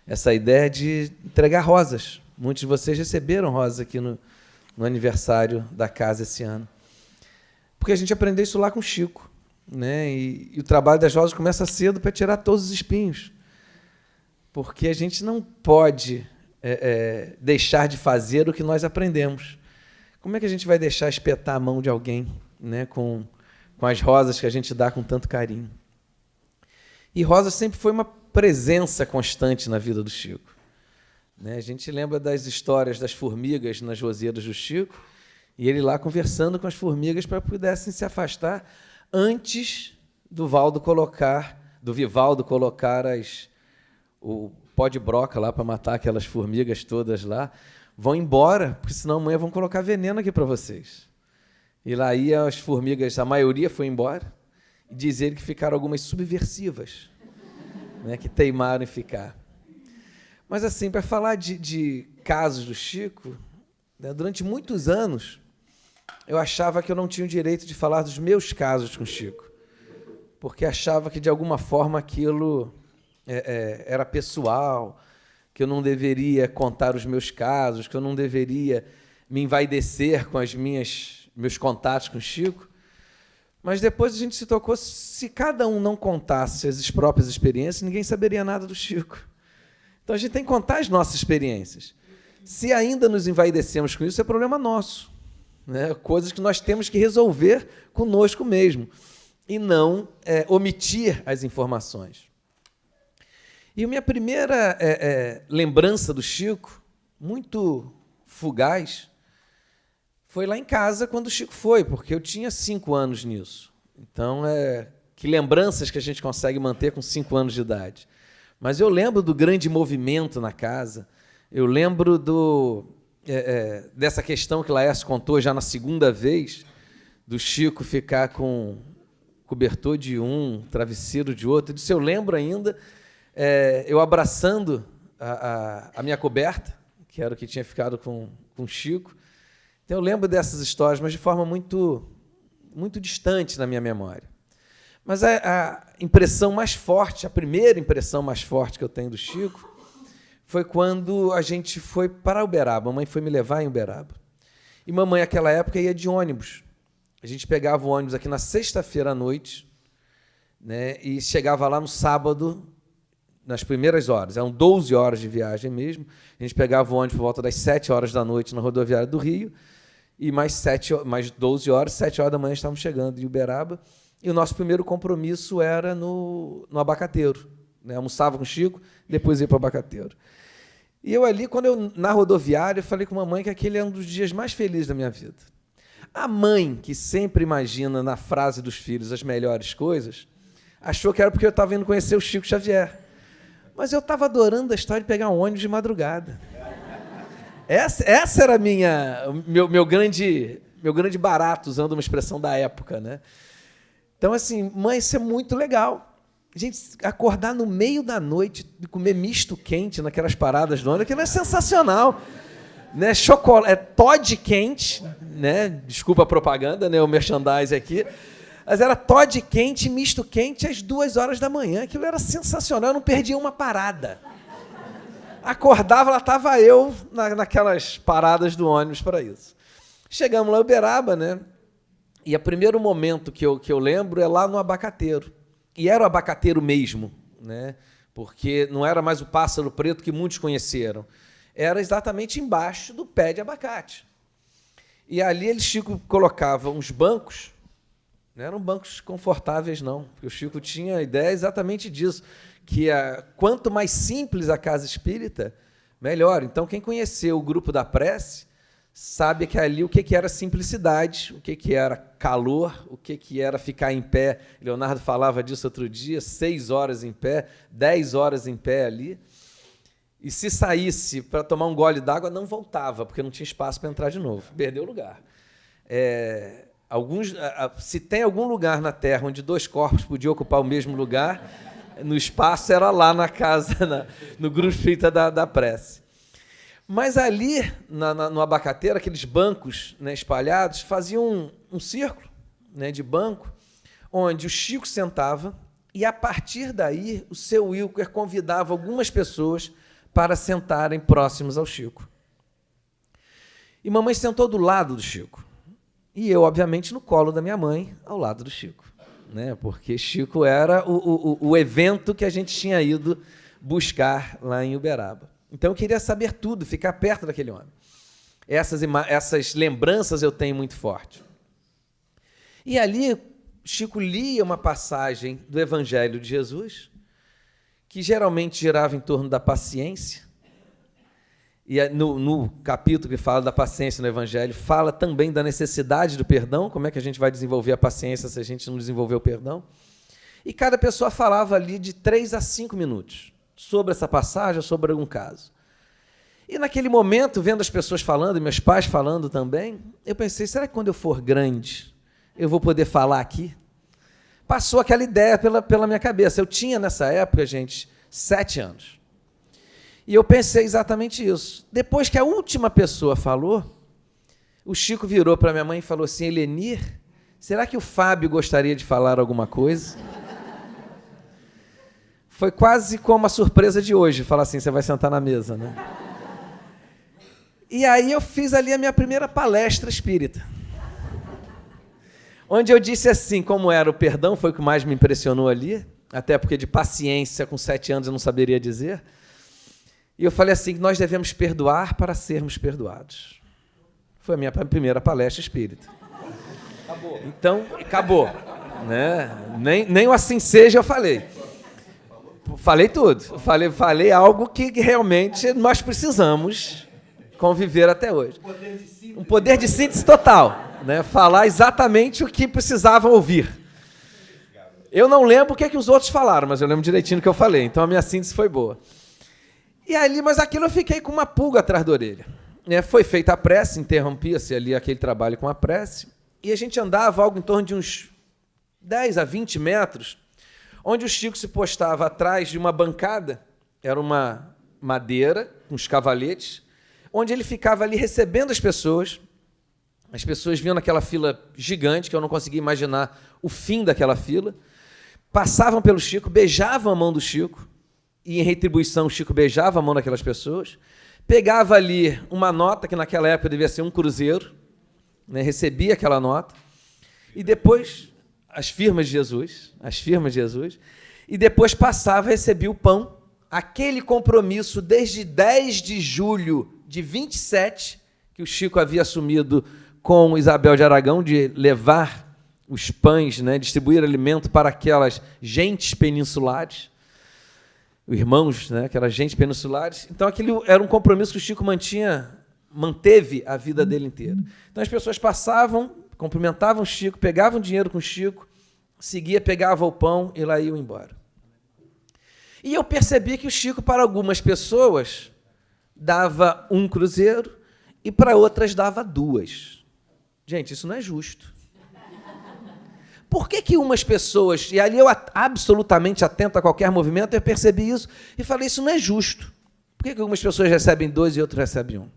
essa ideia de entregar rosas. Muitos de vocês receberam rosas aqui no aniversário da casa esse ano. Porque a gente aprendeu isso lá com o Chico, né? E o trabalho das rosas começa cedo para tirar todos os espinhos. Porque a gente não pode deixar de fazer o que nós aprendemos. Como é que a gente vai deixar espetar a mão de alguém, né, com as rosas que a gente dá com tanto carinho? E rosa sempre foi uma presença constante na vida do Chico. A gente lembra das histórias das formigas nas roseiras do Chico, e ele lá conversando com as formigas para que pudessem se afastar antes do Vivaldo colocar o pó de broca lá para matar aquelas formigas todas lá. Vão embora, porque senão amanhã vão colocar veneno aqui para vocês. E lá ia as formigas, a maioria foi embora, E diz ele que ficaram algumas subversivas, né, que teimaram em ficar. Mas, assim, para falar de casos do Chico, né, durante muitos anos, eu achava que eu não tinha o direito de falar dos meus casos com o Chico, porque achava que, de alguma forma, aquilo era pessoal, que eu não deveria contar os meus casos, que eu não deveria me envaidecer com meus contatos com o Chico. Mas depois a gente se tocou, se cada um não contasse as próprias experiências, ninguém saberia nada do Chico. Então a gente tem que contar as nossas experiências. Se ainda nos envaidecemos com isso, é problema nosso, né? Coisas que nós temos que resolver conosco mesmo, e não omitir as informações. E a minha primeira lembrança do Chico, muito fugaz, foi lá em casa quando o Chico foi, porque eu tinha 5 anos nisso. Então, que lembranças que a gente consegue manter com 5 anos de idade. Mas eu lembro do grande movimento na casa, eu lembro dessa questão que Laércio contou já na segunda vez, do Chico ficar com cobertor de um, travesseiro de outro. Disso eu lembro ainda, eu abraçando a minha coberta, que era o que tinha ficado com o Chico. Então, eu lembro dessas histórias, mas de forma muito, muito distante na minha memória. Mas a impressão mais forte, a primeira impressão mais forte que eu tenho do Chico, foi quando a gente foi para Uberaba. A mamãe foi me levar em Uberaba. E mamãe, naquela época, ia de ônibus. A gente pegava o ônibus aqui na sexta-feira à noite, né, e chegava lá no sábado, nas primeiras horas. Eram 12 horas de viagem mesmo. A gente pegava o ônibus por volta das 7 horas da noite na rodoviária do Rio, e mais 12 horas, 7 horas da manhã, estávamos chegando em Uberaba. E o nosso primeiro compromisso era no Abacateiro, né? Almoçava com o Chico, depois ia para o Abacateiro. E eu ali, na rodoviária, eu falei com a mamãe que aquele é um dos dias mais felizes da minha vida. A mãe, que sempre imagina na frase dos filhos as melhores coisas, achou que era porque eu estava indo conhecer o Chico Xavier. Mas eu estava adorando a história de pegar um ônibus de madrugada. Essa era meu grande barato, usando uma expressão da época, né? Então, assim, mãe, isso é muito legal. A gente acordar no meio da noite e comer misto quente naquelas paradas do ônibus, aquilo é sensacional. Né? Toddy quente, né? Desculpa a propaganda, né? O merchandising aqui. Mas era Toddy quente, misto quente, às 2 horas da manhã. Aquilo era sensacional, eu não perdia uma parada. Acordava, lá estava eu naquelas paradas do ônibus para isso. Chegamos lá em Uberaba, né? E o primeiro momento que eu lembro é lá no Abacateiro. E era o Abacateiro mesmo, né? Porque não era mais o Pássaro Preto que muitos conheceram. Era exatamente embaixo do pé de abacate. E ali Chico colocava uns bancos, não eram bancos confortáveis, não, porque o Chico tinha a ideia exatamente disso, que quanto mais simples a casa espírita, melhor. Então, quem conheceu o grupo da prece sabe que ali o que era simplicidade, o que era calor, o que era ficar em pé. Leonardo falava disso outro dia, 6 horas em pé, 10 horas em pé ali. E se saísse para tomar um gole d'água, não voltava, porque não tinha espaço para entrar de novo. Perdeu o lugar. Se tem algum lugar na Terra onde 2 corpos podiam ocupar o mesmo lugar, no espaço era lá na casa, no grupo espírita da prece. Mas ali, no Abacateiro, aqueles bancos, né, espalhados, faziam um círculo, né, de banco, onde o Chico sentava e, a partir daí, o seu Wilker convidava algumas pessoas para sentarem próximos ao Chico. E mamãe sentou do lado do Chico. E eu, obviamente, no colo da minha mãe, ao lado do Chico, né? Porque Chico era o evento que a gente tinha ido buscar lá em Uberaba. Então, eu queria saber tudo, ficar perto daquele homem. Essas lembranças eu tenho muito forte. E ali, Chico lia uma passagem do Evangelho de Jesus, que geralmente girava em torno da paciência. E no capítulo que fala da paciência no Evangelho, fala também da necessidade do perdão, como é que a gente vai desenvolver a paciência se a gente não desenvolver o perdão. E cada pessoa falava ali de 3 a 5 minutos sobre essa passagem ou sobre algum caso. E naquele momento, vendo as pessoas falando, e meus pais falando também, eu pensei, será que quando eu for grande, eu vou poder falar aqui? passou aquela ideia pela minha cabeça. Eu tinha, nessa época, gente, 7 anos. E eu pensei exatamente isso. Depois que a última pessoa falou, o Chico virou para minha mãe e falou assim: Helenir, será que o Fábio gostaria de falar alguma coisa? Foi quase como a surpresa de hoje, falar assim, você vai sentar na mesa, né? E aí eu fiz ali a minha primeira palestra espírita, onde eu disse assim, como era o perdão, foi o que mais me impressionou ali, até porque de paciência, com 7 anos eu não saberia dizer, e eu falei assim, que nós devemos perdoar para sermos perdoados. Foi a minha primeira palestra espírita. Acabou. Então, acabou. Né? Nem o assim seja eu falei. Falei tudo. Falei algo que realmente nós precisamos conviver até hoje. Um poder de síntese total. Né? Falar exatamente o que precisavam ouvir. Eu não lembro o que os outros falaram, mas eu lembro direitinho do que eu falei. Então a minha síntese foi boa. E ali, mas aquilo eu fiquei com uma pulga atrás da orelha. Foi feita a prece, interrompia-se ali aquele trabalho com a prece, e a gente andava algo em torno de uns 10 a 20 metros, onde o Chico se postava atrás de uma bancada, era uma madeira, com os cavaletes, onde ele ficava ali recebendo as pessoas vinham naquela fila gigante, que eu não conseguia imaginar o fim daquela fila, passavam pelo Chico, beijavam a mão do Chico, e em retribuição o Chico beijava a mão daquelas pessoas, pegava ali uma nota, que naquela época devia ser 1 cruzeiro, né, recebia aquela nota, e depois, as firmas de Jesus, e depois passava e recebia o pão, aquele compromisso desde 10 de julho de 27, que o Chico havia assumido com Isabel de Aragão, de levar os pães, né, distribuir alimento para aquelas gentes peninsulares, irmãos, né, aquelas gentes peninsulares. Então, aquilo era um compromisso que o Chico manteve a vida dele inteira. Então, as pessoas passavam, cumprimentavam o Chico, pegavam dinheiro com o Chico, seguia, pegava o pão e lá iam embora. E eu percebi que o Chico, para algumas pessoas, dava 1 cruzeiro e para outras dava 2. Gente, isso não é justo. Por que umas pessoas, e ali eu absolutamente atento a qualquer movimento, eu percebi isso e falei, isso não é justo. Por que algumas pessoas recebem 2 e outras recebem 1?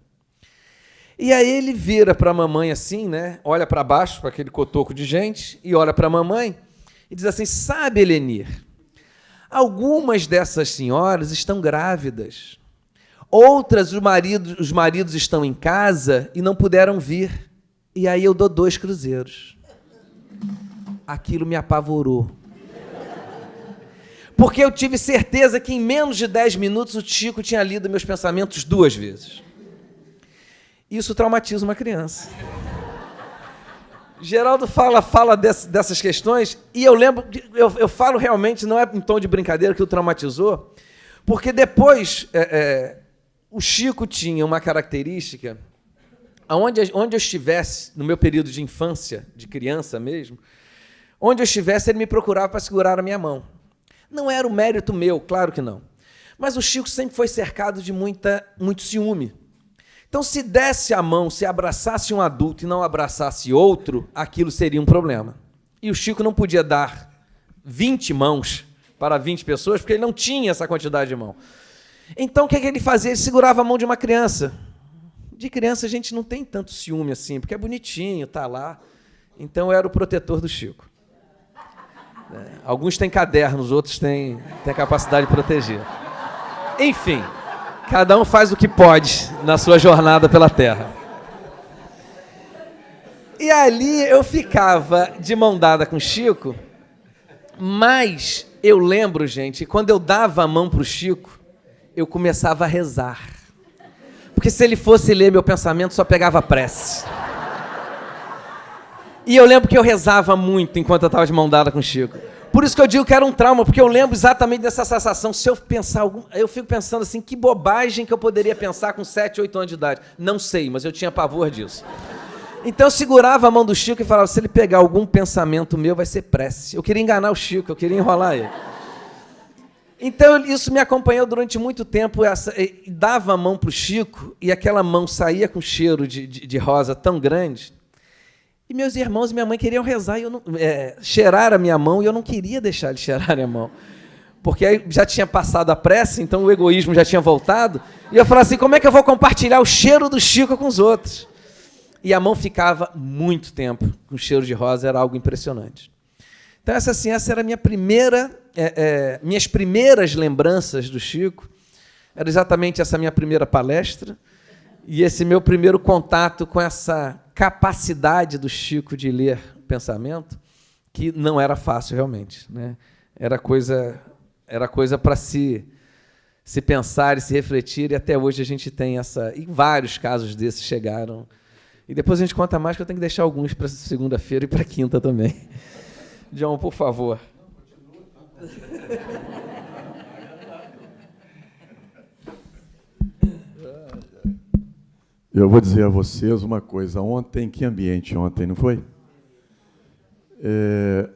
E aí ele vira para a mamãe assim, né? Olha para baixo, para aquele cotoco de gente, e olha para a mamãe e diz assim, sabe, Helenir, algumas dessas senhoras estão grávidas, outras os maridos estão em casa e não puderam vir, e aí eu dou 2 cruzeiros. Aquilo me apavorou. Porque eu tive certeza que em menos de 10 minutos o Chico tinha lido meus pensamentos 2 vezes. Isso traumatiza uma criança. Geraldo fala dessas questões, e eu lembro, eu falo realmente, não é em tom de brincadeira que o traumatizou, porque depois o Chico tinha uma característica, onde eu estivesse, no meu período de infância, de criança mesmo, onde eu estivesse, ele me procurava para segurar a minha mão. Não era um mérito meu, claro que não. Mas o Chico sempre foi cercado de muito ciúme. Então, se desse a mão, se abraçasse um adulto e não abraçasse outro, aquilo seria um problema. E o Chico não podia dar 20 mãos para 20 pessoas, porque ele não tinha essa quantidade de mão. Então, o que ele fazia? Ele segurava a mão de uma criança. De criança, a gente não tem tanto ciúme assim, porque é bonitinho, está lá. Então, eu era o protetor do Chico. Alguns têm cadernos, outros têm a capacidade de proteger. Enfim, cada um faz o que pode na sua jornada pela Terra. E ali eu ficava de mão dada com o Chico, mas eu lembro, gente, quando eu dava a mão para o Chico, eu começava a rezar. Porque se ele fosse ler meu pensamento, só pegava prece. E eu lembro que eu rezava muito enquanto eu estava de mão dada com o Chico. Por isso que eu digo que era um trauma, porque eu lembro exatamente dessa sensação. Se eu pensar eu fico pensando assim, que bobagem que eu poderia pensar com 7, 8 anos de idade. Não sei, mas eu tinha pavor disso. Então eu segurava a mão do Chico e falava, se ele pegar algum pensamento meu, vai ser prece. Eu queria enganar o Chico, eu queria enrolar ele. Então isso me acompanhou durante muito tempo, dava a mão para o Chico, e aquela mão saía com cheiro de rosa tão grande. E meus irmãos e minha mãe queriam rezar, e eu não, cheirar a minha mão, e eu não queria deixar eles cheirarem a mão. Porque aí já tinha passado a pressa, então o egoísmo já tinha voltado. E eu falava assim, como é que eu vou compartilhar o cheiro do Chico com os outros? E a mão ficava muito tempo com cheiro de rosa, era algo impressionante. Então essa era a minha minhas primeiras lembranças do Chico. Era exatamente essa minha primeira palestra e esse meu primeiro contato com essa capacidade do Chico de ler pensamento, que não era fácil realmente, né? Era coisa para se pensar e se refletir, e até hoje a gente tem e vários casos desses chegaram. E depois a gente conta mais, que eu tenho que deixar alguns para segunda-feira e para quinta também. John, por favor. Eu vou dizer a vocês uma coisa. Ontem, que ambiente ontem, não foi?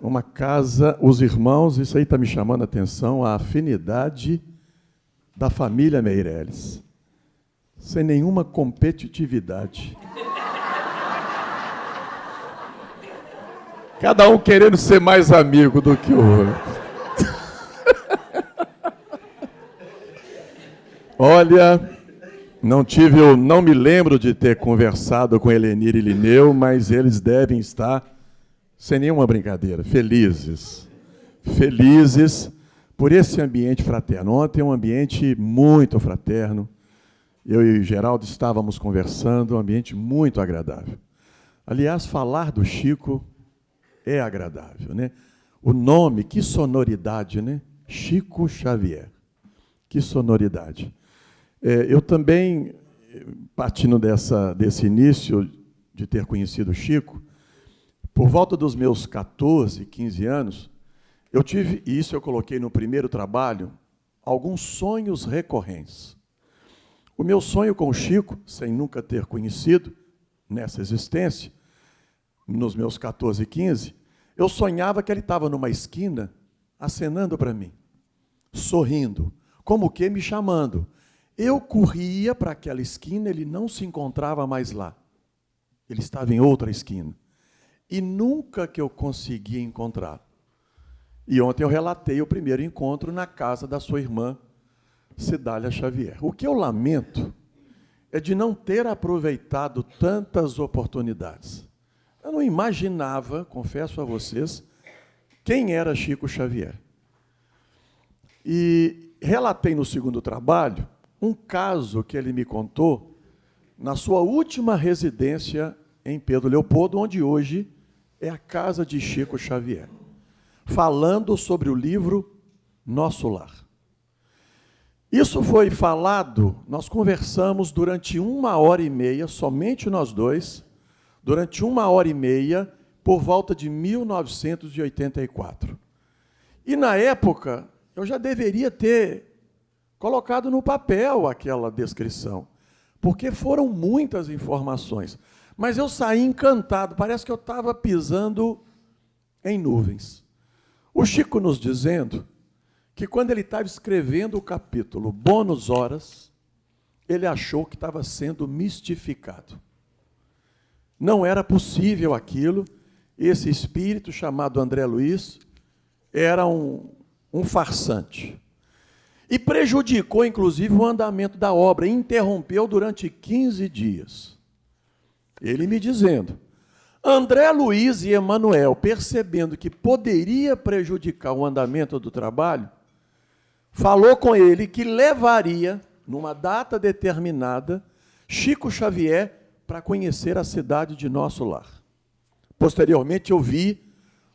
Uma casa, os irmãos, isso aí está me chamando a atenção, a afinidade da família Meireles, sem nenhuma competitividade. Cada um querendo ser mais amigo do que o outro. Olha, não me lembro de ter conversado com Helenir e Lineu, mas eles devem estar, sem nenhuma brincadeira, felizes por esse ambiente fraterno. Ontem um ambiente muito fraterno. Eu e o Geraldo estávamos conversando, um ambiente muito agradável. Aliás, falar do Chico é agradável, né? O nome, que sonoridade, né? Chico Xavier. Que sonoridade. Eu também, partindo desse início de ter conhecido o Chico, por volta dos meus 14, 15 anos, eu tive, e isso eu coloquei no primeiro trabalho, alguns sonhos recorrentes. O meu sonho com o Chico, sem nunca ter conhecido nessa existência, nos meus 14 e 15, eu sonhava que ele estava numa esquina, acenando para mim, sorrindo, como que me chamando. Eu corria para aquela esquina, ele não se encontrava mais lá. Ele estava em outra esquina. E nunca que eu conseguia encontrá-lo. E ontem eu relatei o primeiro encontro na casa da sua irmã, Cidália Xavier. O que eu lamento é de não ter aproveitado tantas oportunidades. Eu não imaginava, confesso a vocês, quem era Chico Xavier. E relatei no segundo trabalho um caso que ele me contou na sua última residência em Pedro Leopoldo, onde hoje é a casa de Chico Xavier, falando sobre o livro Nosso Lar. Isso foi falado, nós conversamos durante 1h30, somente nós dois, durante 1h30, por volta de 1984. E, na época, eu já deveria ter colocado no papel aquela descrição, porque foram muitas informações. Mas eu saí encantado, parece que eu estava pisando em nuvens. O Chico nos dizendo que quando ele estava escrevendo o capítulo Bônus Horas, ele achou que estava sendo mistificado. Não era possível aquilo, esse espírito chamado André Luiz era um farsante. E prejudicou, inclusive, o andamento da obra, interrompeu durante 15 dias. Ele me dizendo, André Luiz e Emanuel, percebendo que poderia prejudicar o andamento do trabalho, falou com ele que levaria, numa data determinada, Chico Xavier para conhecer a cidade de Nosso Lar. Posteriormente, eu vi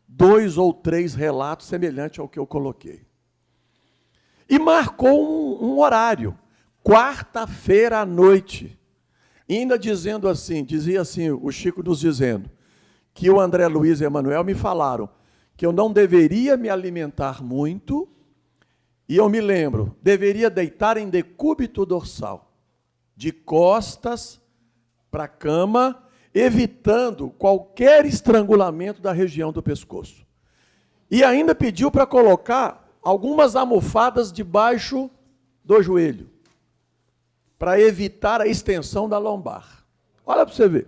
2 ou 3 relatos semelhantes ao que eu coloquei. E marcou um horário, quarta-feira à noite, ainda dizendo assim, dizia assim, o Chico nos dizendo, que o André Luiz e Emanuel me falaram que eu não deveria me alimentar muito, e eu me lembro, deveria deitar em decúbito dorsal, de costas para a cama, evitando qualquer estrangulamento da região do pescoço. E ainda pediu para colocar algumas almofadas debaixo do joelho, para evitar a extensão da lombar. Olha para você ver.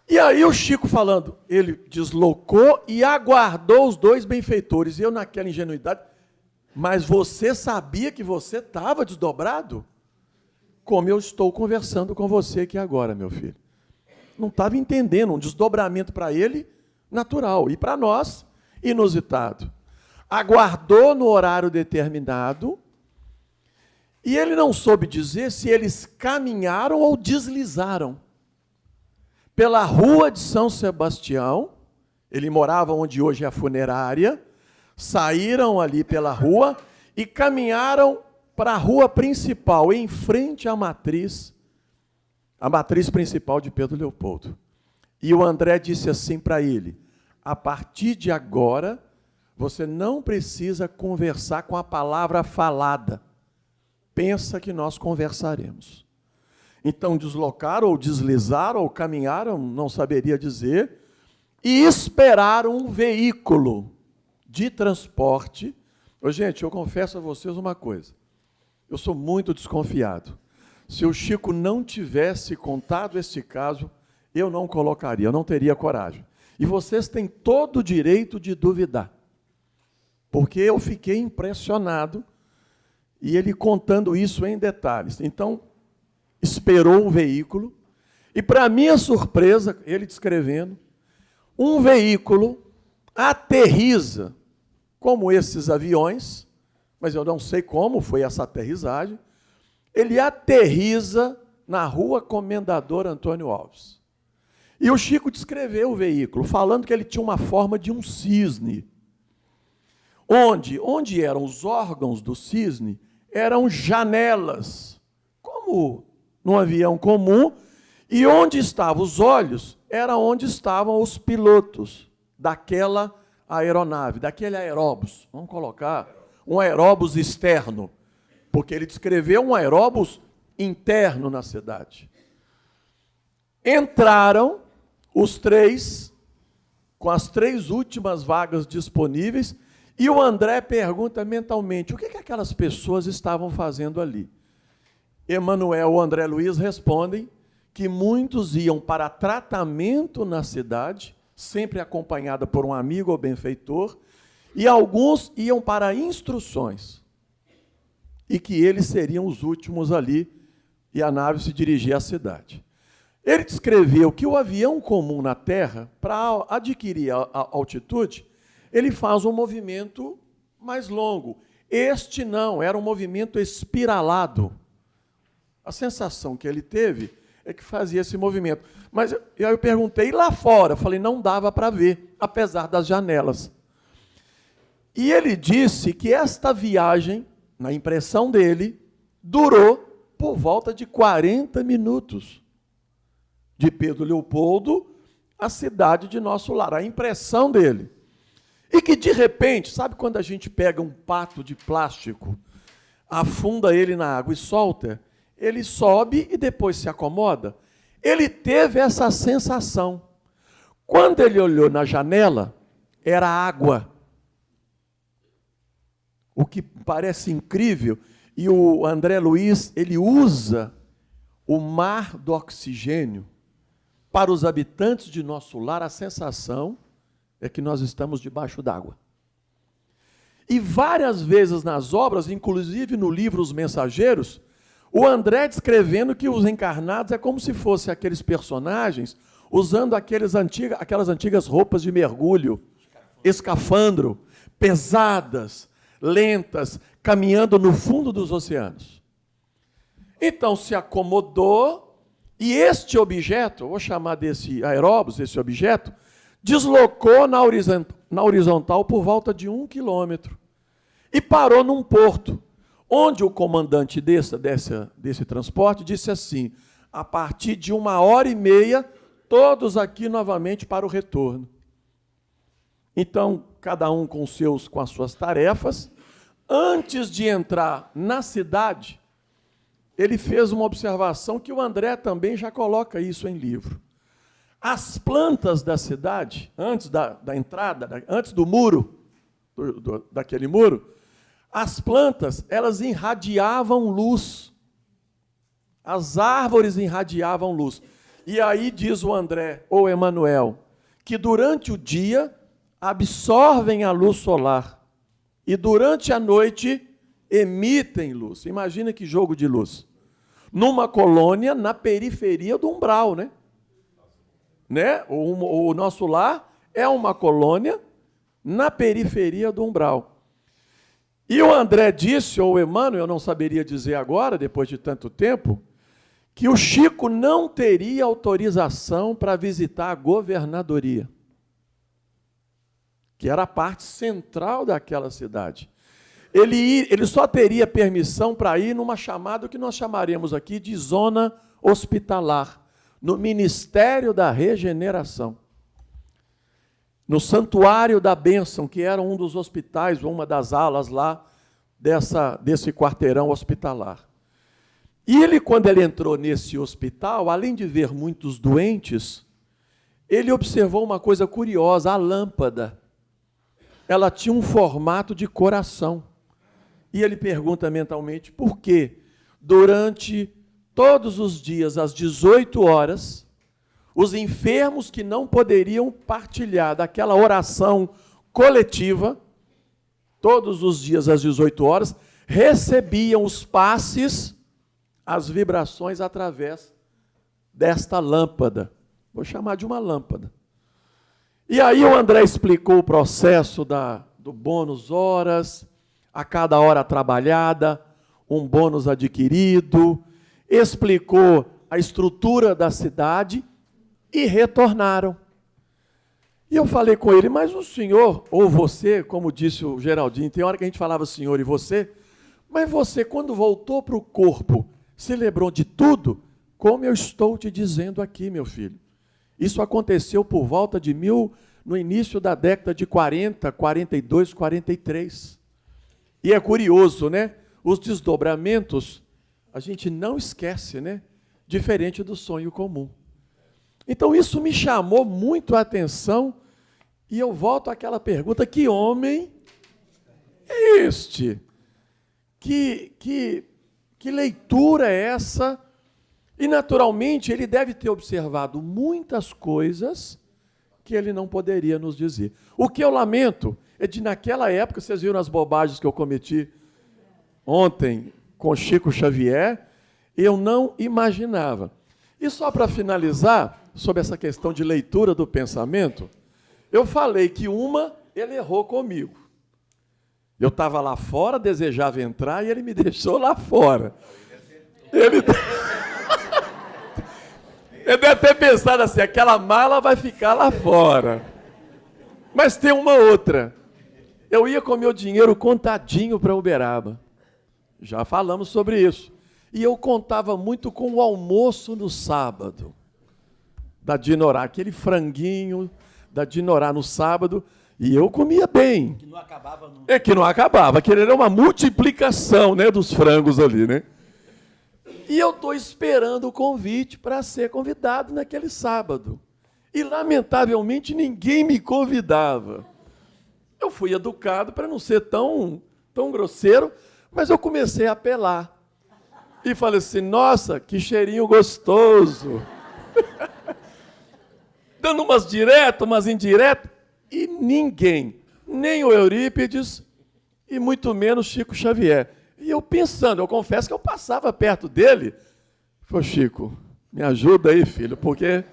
E E aí o Chico falando, ele deslocou e aguardou os dois benfeitores. E eu naquela ingenuidade, mas você sabia que você estava desdobrado? Como eu estou conversando com você aqui agora, meu filho. Não estava entendendo, um desdobramento para ele, natural. E para nós, inusitado. Aguardou no horário determinado, e ele não soube dizer se eles caminharam ou deslizaram. Pela rua de São Sebastião, ele morava onde hoje é a funerária, saíram ali pela rua e caminharam para a rua principal, em frente à matriz principal de Pedro Leopoldo. E o André disse assim para ele, a partir de agora, você não precisa conversar com a palavra falada. Pensa que nós conversaremos. Então, deslocaram, ou deslizaram, ou caminharam, não saberia dizer, e esperaram um veículo de transporte. Gente, eu confesso a vocês uma coisa. Eu sou muito desconfiado. Se o Chico não tivesse contado este caso, eu não colocaria, eu não teria coragem. E vocês têm todo o direito de duvidar. Porque eu fiquei impressionado, e ele contando isso em detalhes. Então, esperou um veículo, e para minha surpresa, ele descrevendo, um veículo aterriza, como esses aviões, mas eu não sei como foi essa aterrissagem, ele aterriza na rua Comendador Antônio Alves. E o Chico descreveu o veículo, falando que ele tinha uma forma de um cisne. Onde eram os órgãos do cisne, eram janelas, como num avião comum, e onde estavam os olhos, era onde estavam os pilotos daquela aeronave, daquele aeróbus. Vamos colocar um aeróbus externo, porque ele descreveu um aeróbus interno na cidade. Entraram os três, com as 3 últimas vagas disponíveis, e o André pergunta mentalmente, o que aquelas pessoas estavam fazendo ali? Emanuel e André Luiz respondem que muitos iam para tratamento na cidade, sempre acompanhada por um amigo ou benfeitor, e alguns iam para instruções, e que eles seriam os últimos ali, e a nave se dirigia à cidade. Ele descreveu que o avião comum na Terra, para adquirir a altitude, ele faz um movimento mais longo. Este não, era um movimento espiralado. A sensação que ele teve é que fazia esse movimento. Mas aí eu perguntei lá fora, falei, não dava para ver, apesar das janelas. E ele disse que esta viagem, na impressão dele, durou por volta de 40 minutos. De Pedro Leopoldo à cidade de Nosso Lar, a impressão dele. E que, de repente, sabe quando a gente pega um pato de plástico, afunda ele na água e solta, ele sobe e depois se acomoda? Ele teve essa sensação. Quando ele olhou na janela, era água. O que parece incrível, e o André Luiz, ele usa o mar do oxigênio. Para os habitantes de Nosso Lar, a sensação é que nós estamos debaixo d'água. E várias vezes nas obras, inclusive no livro Os Mensageiros, o André descrevendo que os encarnados é como se fossem aqueles personagens usando aquelas antigas roupas de mergulho, escafandro, pesadas, lentas, caminhando no fundo dos oceanos. Então se acomodou, e este objeto, vou chamar desse aeróbus, esse objeto, deslocou na horizontal por volta de 1 quilômetro e parou num porto, onde o comandante desse transporte disse assim, a partir de 1h30, todos aqui novamente para o retorno. Então, cada um com as suas tarefas. Antes de entrar na cidade, ele fez uma observação que o André também já coloca isso em livro. As plantas da cidade, antes da entrada, antes do muro, daquele muro, as plantas, elas irradiavam luz. As árvores irradiavam luz. E aí diz o André, ou Emanuel, que durante o dia absorvem a luz solar e durante a noite emitem luz. Imagina que jogo de luz. Numa colônia na periferia do umbral, né? O nosso lar é uma colônia na periferia do umbral. E o André disse, ou o Emmanuel, eu não saberia dizer agora, depois de tanto tempo, que o Chico não teria autorização para visitar a governadoria, que era a parte central daquela cidade. Ele só teria permissão para ir numa chamada que nós chamaremos aqui de zona hospitalar, no Ministério da Regeneração, no Santuário da Bênção, que era um dos hospitais, uma das alas lá desse quarteirão hospitalar. E ele, quando ele entrou nesse hospital, além de ver muitos doentes, ele observou uma coisa curiosa, a lâmpada. Ela tinha um formato de coração. E ele pergunta mentalmente por quê? Durante todos os dias, às 18 horas, os enfermos que não poderiam partilhar daquela oração coletiva, todos os dias às 18 horas, recebiam os passes, as vibrações através desta lâmpada. Vou chamar de uma lâmpada. E aí o André explicou o processo do bônus horas, a cada hora trabalhada, um bônus adquirido, explicou a estrutura da cidade e retornaram. E eu falei com ele, mas o senhor, ou você, como disse o Geraldinho, tem hora que a gente falava senhor e você, mas você, quando voltou para o corpo, se lembrou de tudo? Como eu estou te dizendo aqui, meu filho. Isso aconteceu por volta de no início da década de 40, 42, 43. E é curioso, né? Os desdobramentos, a gente não esquece, né? Diferente do sonho comum. Então, isso me chamou muito a atenção e eu volto àquela pergunta, que homem é este? Que leitura é essa? E, naturalmente, ele deve ter observado muitas coisas que ele não poderia nos dizer. O que eu lamento é de, naquela época, vocês viram as bobagens que eu cometi ontem com Chico Xavier, eu não imaginava. E só para finalizar, sobre essa questão de leitura do pensamento, eu falei que ele errou comigo. Eu estava lá fora, desejava entrar, e ele me deixou lá fora. Ele deve ter pensado assim, aquela mala vai ficar lá fora. Mas tem uma outra. Eu ia com meu dinheiro contadinho para Uberaba. Já falamos sobre isso. E eu contava muito com o almoço no sábado, da Dinorá, aquele franguinho da Dinorá no sábado, e eu comia bem. Que não acabava nunca. É que não acabava, que era uma multiplicação, né, dos frangos ali, né? E eu estou esperando o convite para ser convidado naquele sábado. E, lamentavelmente, ninguém me convidava. Eu fui educado para não ser tão grosseiro, mas eu comecei a apelar. E falei assim, nossa, que cheirinho gostoso. Dando umas diretas, umas indiretas, e ninguém, nem o Eurípides, e muito menos Chico Xavier. E eu pensando, eu confesso que eu passava perto dele. Falei, Chico, me ajuda aí, filho, porque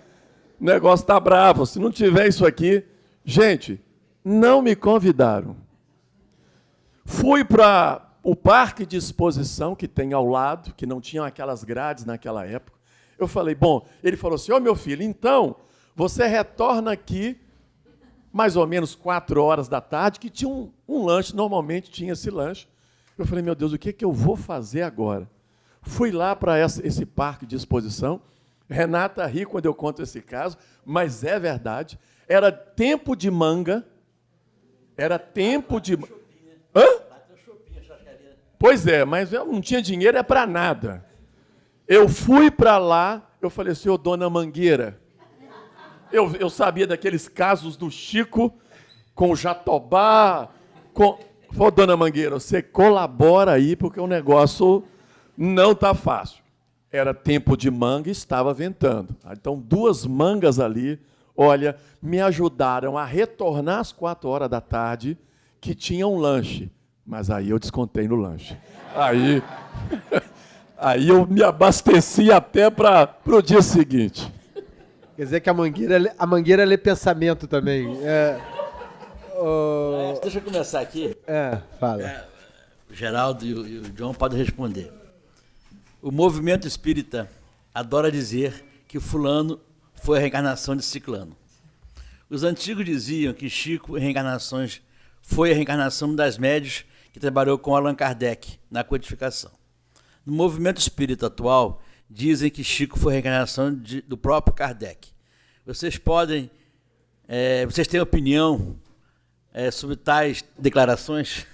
o negócio está bravo. Se não tiver isso aqui... Gente, não me convidaram. Fui para o parque de exposição que tem ao lado, que não tinham aquelas grades naquela época. Eu falei, bom, ele falou assim, meu filho, então, você retorna aqui mais ou menos 4 horas da tarde, que tinha um lanche, normalmente tinha esse lanche. Eu falei, meu Deus, o que eu vou fazer agora? Fui lá para esse parque de exposição. Renata ri quando eu conto esse caso, mas é verdade. Era tempo de manga. Era tempo de... Hã? Pois é, mas eu não tinha dinheiro, para nada. Eu fui para lá, eu falei assim, ô dona Mangueira, eu sabia daqueles casos do Chico com o Jatobá, Falei, dona Mangueira, você colabora aí, porque o negócio não está fácil. era tempo de manga e estava ventando. Então, 2 mangas ali, olha, me ajudaram a retornar às 4 horas da tarde, que tinha um lanche. Mas aí eu descontei no lanche. Aí eu me abasteci até para o dia seguinte. Quer dizer que a mangueira lê pensamento também. Deixa eu começar aqui. Fala. O Geraldo e o John podem responder. O movimento espírita adora dizer que fulano foi a reencarnação de ciclano. Os antigos diziam que Chico, foi a reencarnação das médios que trabalhou com Allan Kardec na codificação. No movimento espírita atual, dizem que Chico foi a reencarnação do próprio Kardec. Vocês têm opinião sobre tais declarações?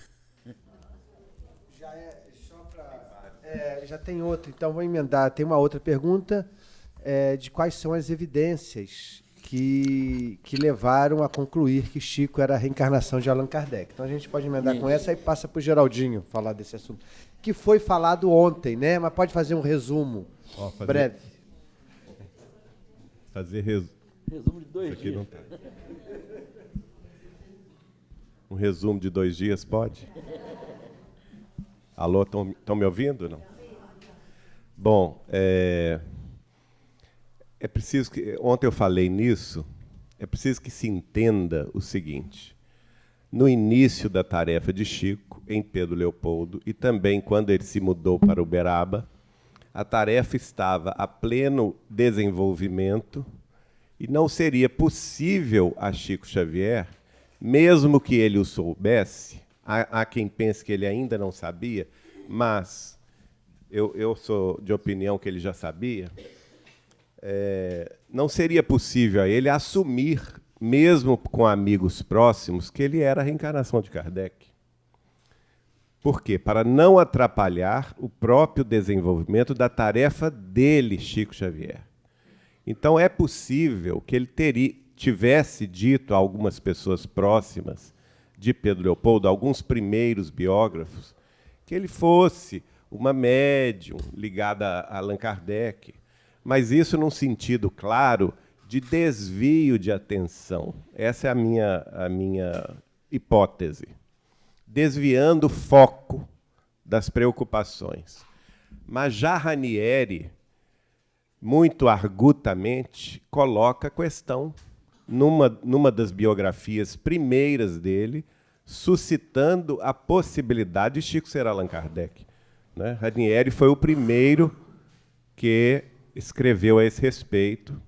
Já tem outra, então vou emendar. Tem uma outra pergunta de quais são as evidências que levaram a concluir que Chico era a reencarnação de Allan Kardec. Então a gente pode emendar com essa e passa para o Geraldinho falar desse assunto. Que foi falado ontem, né? Mas pode fazer um resumo breve. Fazer Resumo de 2 dias. Não tá. Um resumo de 2 dias, pode? Alô, estão me ouvindo? Não? Bom, é preciso que... Ontem eu falei nisso. É preciso que se entenda o seguinte. No início da tarefa de Chico, em Pedro Leopoldo, e também quando ele se mudou para Uberaba, a tarefa estava a pleno desenvolvimento e não seria possível a Chico Xavier, mesmo que ele o soubesse, há quem pense que ele ainda não sabia, mas eu sou de opinião que ele já sabia, não seria possível a ele assumir, mesmo com amigos próximos, que ele era a reencarnação de Kardec. Por quê? Para não atrapalhar o próprio desenvolvimento da tarefa dele, Chico Xavier. Então, é possível que ele tivesse dito a algumas pessoas próximas de Pedro Leopoldo, alguns primeiros biógrafos, que ele fosse uma médium ligada a Allan Kardec, mas isso num sentido claro de desvio de atenção. Essa é a minha hipótese. Desviando o foco das preocupações. Mas já Ranieri, muito argutamente, coloca a questão numa das biografias primeiras dele, suscitando a possibilidade de Chico ser Allan Kardec. Né? Ranieri foi o primeiro que escreveu a esse respeito.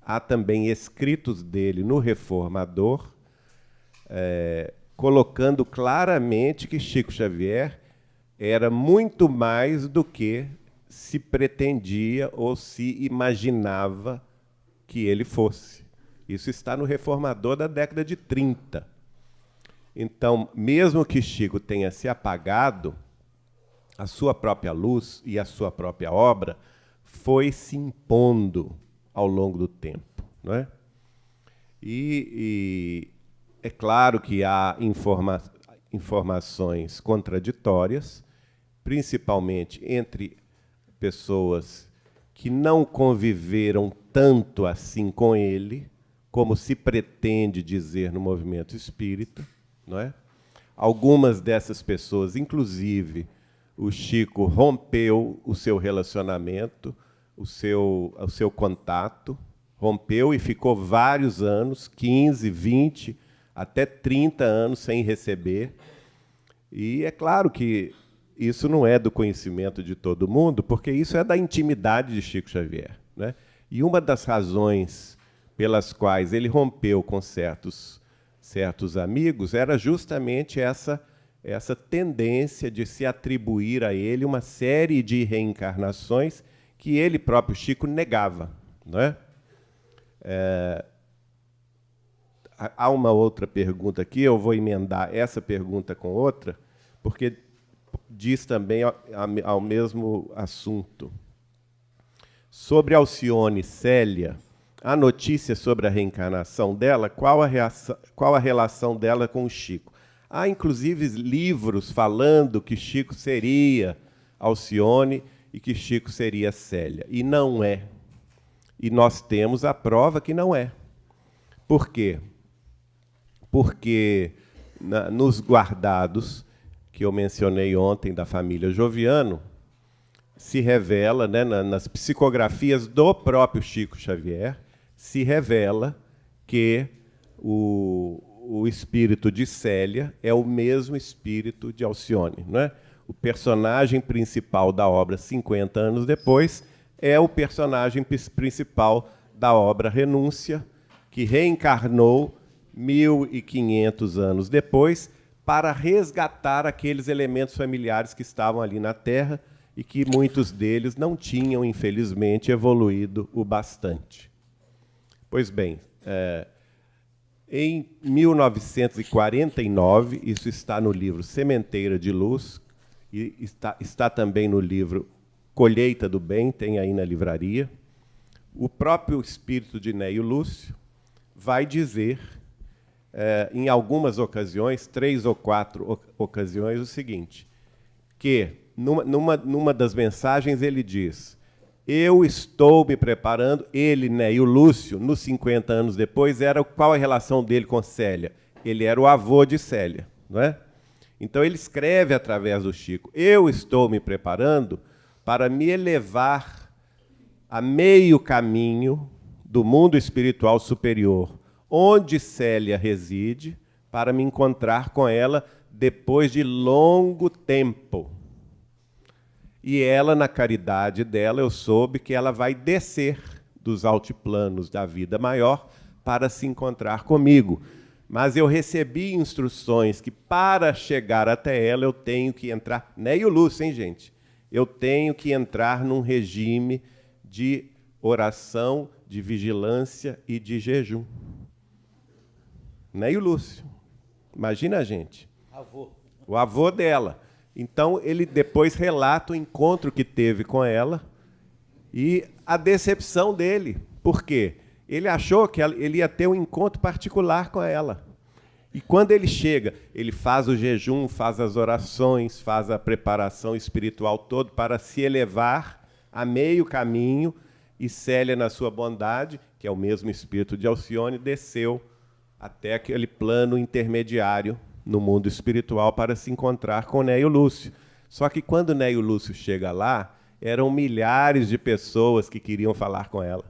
Há também escritos dele no Reformador, colocando claramente que Chico Xavier era muito mais do que se pretendia ou se imaginava que ele fosse. Isso está no Reformador da década de 30. Então, mesmo que Chico tenha se apagado, a sua própria luz e a sua própria obra foi se impondo ao longo do tempo, não é? E é claro que há informações contraditórias, principalmente entre pessoas que não conviveram tanto assim com ele, como se pretende dizer no movimento espírita, não é? Algumas dessas pessoas, inclusive, o Chico rompeu o seu relacionamento, o seu contato, rompeu e ficou vários anos, 15, 20, até 30 anos sem receber. E é claro que isso não é do conhecimento de todo mundo, porque isso é da intimidade de Chico Xavier, né? E uma das razões pelas quais ele rompeu com certos amigos era justamente essa tendência de se atribuir a ele uma série de reencarnações que ele próprio, Chico, negava, não é? Há uma outra pergunta aqui, eu vou emendar essa pergunta com outra, porque diz também ao mesmo assunto. Sobre Alcione Célia, a notícia sobre a reencarnação dela, qual a relação dela com o Chico? Há, inclusive, livros falando que Chico seria Alcione e que Chico seria Célia. E não é. E nós temos a prova que não é. Por quê? Porque nos guardados que eu mencionei ontem da família Joviano, se revela, né, nas psicografias do próprio Chico Xavier, se revela que o espírito de Célia é o mesmo espírito de Alcione. Não é? O personagem principal da obra 50 anos depois é o personagem principal da obra Renúncia, que reencarnou 1500 anos depois para resgatar aqueles elementos familiares que estavam ali na Terra e que muitos deles não tinham, infelizmente, evoluído o bastante. Pois bem, em 1949, isso está no livro Sementeira de Luz, e está também no livro Colheita do Bem, tem aí na livraria, o próprio espírito de Neio Lúcio vai dizer, em algumas ocasiões, 3 ou 4 ocasiões, o seguinte, que, numa das mensagens, ele diz: eu estou me preparando, ele, Neio Lúcio, nos 50 anos depois, qual a relação dele com Célia? Ele era o avô de Célia, não é? Então ele escreve através do Chico: eu estou me preparando para me elevar a meio caminho do mundo espiritual superior, onde Célia reside, para me encontrar com ela depois de longo tempo. E ela, na caridade dela, eu soube que ela vai descer dos altiplanos da vida maior para se encontrar comigo. Mas eu recebi instruções que, para chegar até ela, eu tenho que entrar... Neio Lúcio, hein, gente? Eu tenho que entrar num regime de oração, de vigilância e de jejum. Neio Lúcio. Imagina a gente. Avô. O avô dela. Então, ele depois relata o encontro que teve com ela e a decepção dele. Por quê? Ele achou que ele ia ter um encontro particular com ela. E quando ele chega, ele faz o jejum, faz as orações, faz a preparação espiritual toda para se elevar a meio caminho, e Célia, na sua bondade, que é o mesmo espírito de Alcione, desceu até aquele plano intermediário no mundo espiritual para se encontrar com Neio Lúcio. Só que quando Neio Lúcio chega lá, eram milhares de pessoas que queriam falar com ela.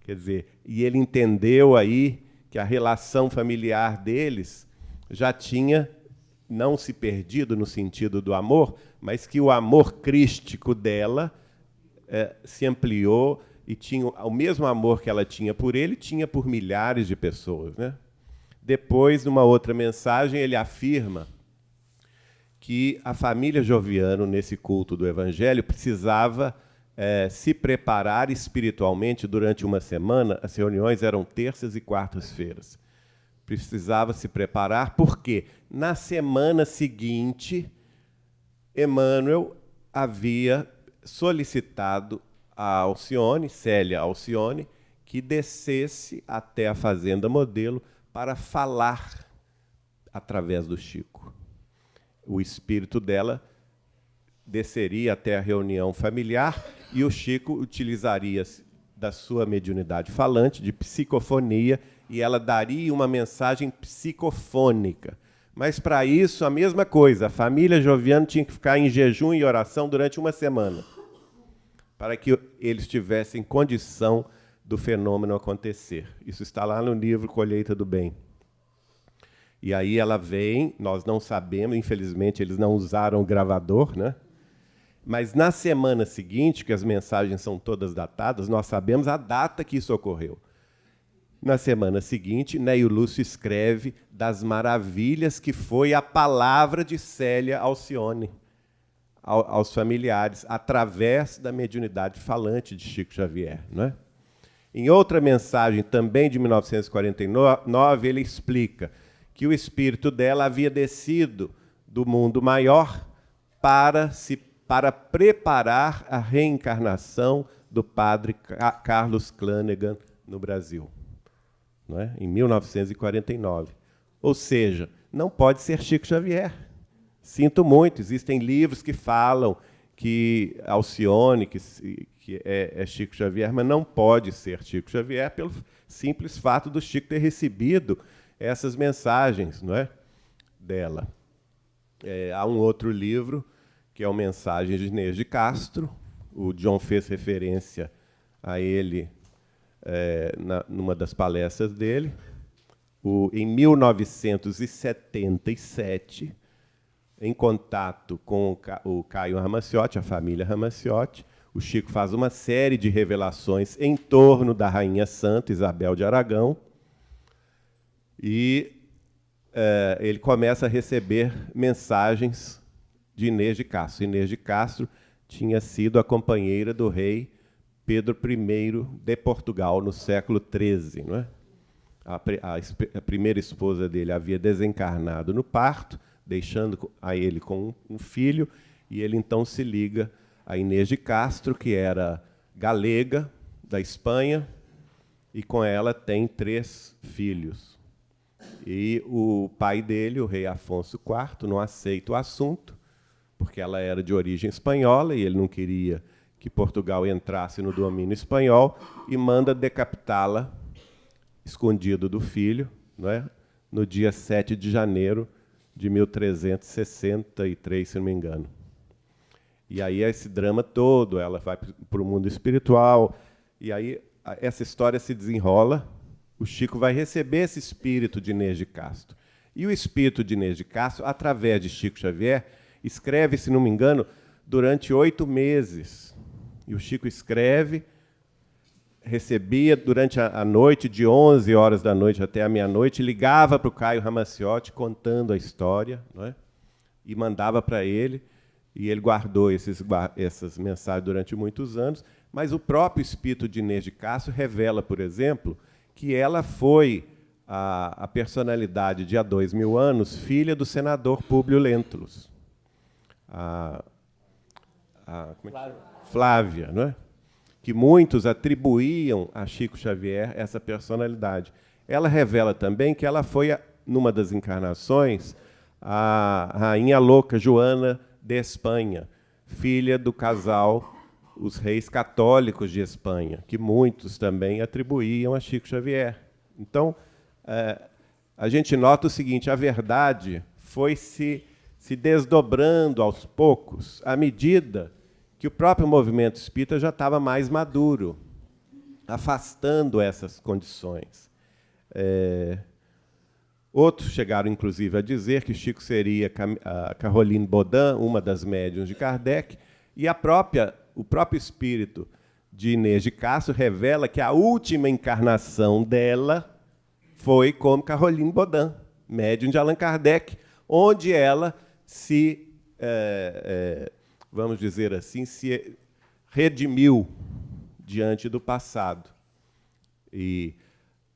Quer dizer, e ele entendeu aí que a relação familiar deles já tinha não se perdido no sentido do amor, mas que o amor crístico dela se ampliou e tinha o mesmo amor que ela tinha por ele, tinha por milhares de pessoas, né? Depois, numa outra mensagem, ele afirma que a família Joviano, nesse culto do Evangelho, precisava se preparar espiritualmente durante uma semana. As reuniões eram terças e quartas-feiras. Precisava se preparar, porque na semana seguinte, Emmanuel havia solicitado a Alcione, Célia Alcione, que descesse até a Fazenda Modelo para falar através do Chico. O espírito dela desceria até a reunião familiar e o Chico utilizaria da sua mediunidade falante, de psicofonia, e ela daria uma mensagem psicofônica. Mas, para isso, a mesma coisa. A família Joviano tinha que ficar em jejum e oração durante uma semana, para que eles tivessem condição do fenômeno acontecer. Isso está lá no livro Colheita do Bem. E aí ela vem, nós não sabemos, infelizmente eles não usaram o gravador, né? Mas na semana seguinte, que as mensagens são todas datadas, nós sabemos a data que isso ocorreu. Na semana seguinte, Neio Lúcio escreve das maravilhas que foi a palavra de Célia Alcione aos familiares, através da mediunidade falante de Chico Xavier, não é? Em outra mensagem, também de 1949, ele explica que o espírito dela havia descido do mundo maior para preparar a reencarnação do padre Carlos Clanegan no Brasil, não é? Em 1949. Ou seja, não pode ser Chico Xavier. Sinto muito, existem livros que falam que Alcione, que é Chico Xavier, mas não pode ser Chico Xavier pelo simples fato do Chico ter recebido essas mensagens, não é, dela. Há um outro livro, que é o Mensagens de Inês de Castro. O John fez referência a ele numa das palestras dele. Em 1977, em contato com o Caio Ramaciotti, a família Ramaciotti, o Chico faz uma série de revelações em torno da Rainha Santa, Isabel de Aragão, e ele começa a receber mensagens de Inês de Castro. Inês de Castro tinha sido a companheira do rei Pedro I de Portugal, no século XIII. Não é? A primeira esposa dele havia desencarnado no parto, deixando a ele com um filho, e ele então se liga a Inês de Castro, que era galega, da Espanha, e com ela tem 3 filhos. E o pai dele, o rei Afonso IV, não aceita o assunto, porque ela era de origem espanhola, e ele não queria que Portugal entrasse no domínio espanhol, e manda decapitá-la, escondido do filho, não é? No dia 7 de janeiro de 1363, se não me engano. E aí esse drama todo, ela vai para o mundo espiritual, e aí essa história se desenrola, o Chico vai receber esse espírito de Inês de Castro. E o espírito de Inês de Castro, através de Chico Xavier, escreve, se não me engano, durante 8 meses. E o Chico escreve, recebia durante a noite, de 11 horas da noite até a meia-noite, ligava para o Caio Ramaciotti contando a história, não é? E mandava para ele, e ele guardou essas mensagens durante muitos anos, mas o próprio espírito de Inês de Castro revela, por exemplo, que ela foi a personalidade de há 2000 anos, filha do senador Públio Lentulus. Flávia, não é? Que muitos atribuíam a Chico Xavier essa personalidade. Ela revela também que ela foi, numa das encarnações, a rainha louca Joana de Espanha, filha do casal, os reis católicos de Espanha, que muitos também atribuíam a Chico Xavier. Então, a gente nota o seguinte: a verdade foi se desdobrando aos poucos, à medida que o próprio movimento espírita já estava mais maduro, afastando essas condições. Outros chegaram, inclusive, a dizer que Chico seria a Caroline Baudin, uma das médiuns de Kardec, e o próprio espírito de Inês de Castro revela que a última encarnação dela foi como Caroline Baudin, médium de Allan Kardec, onde ela vamos dizer assim, se redimiu diante do passado. E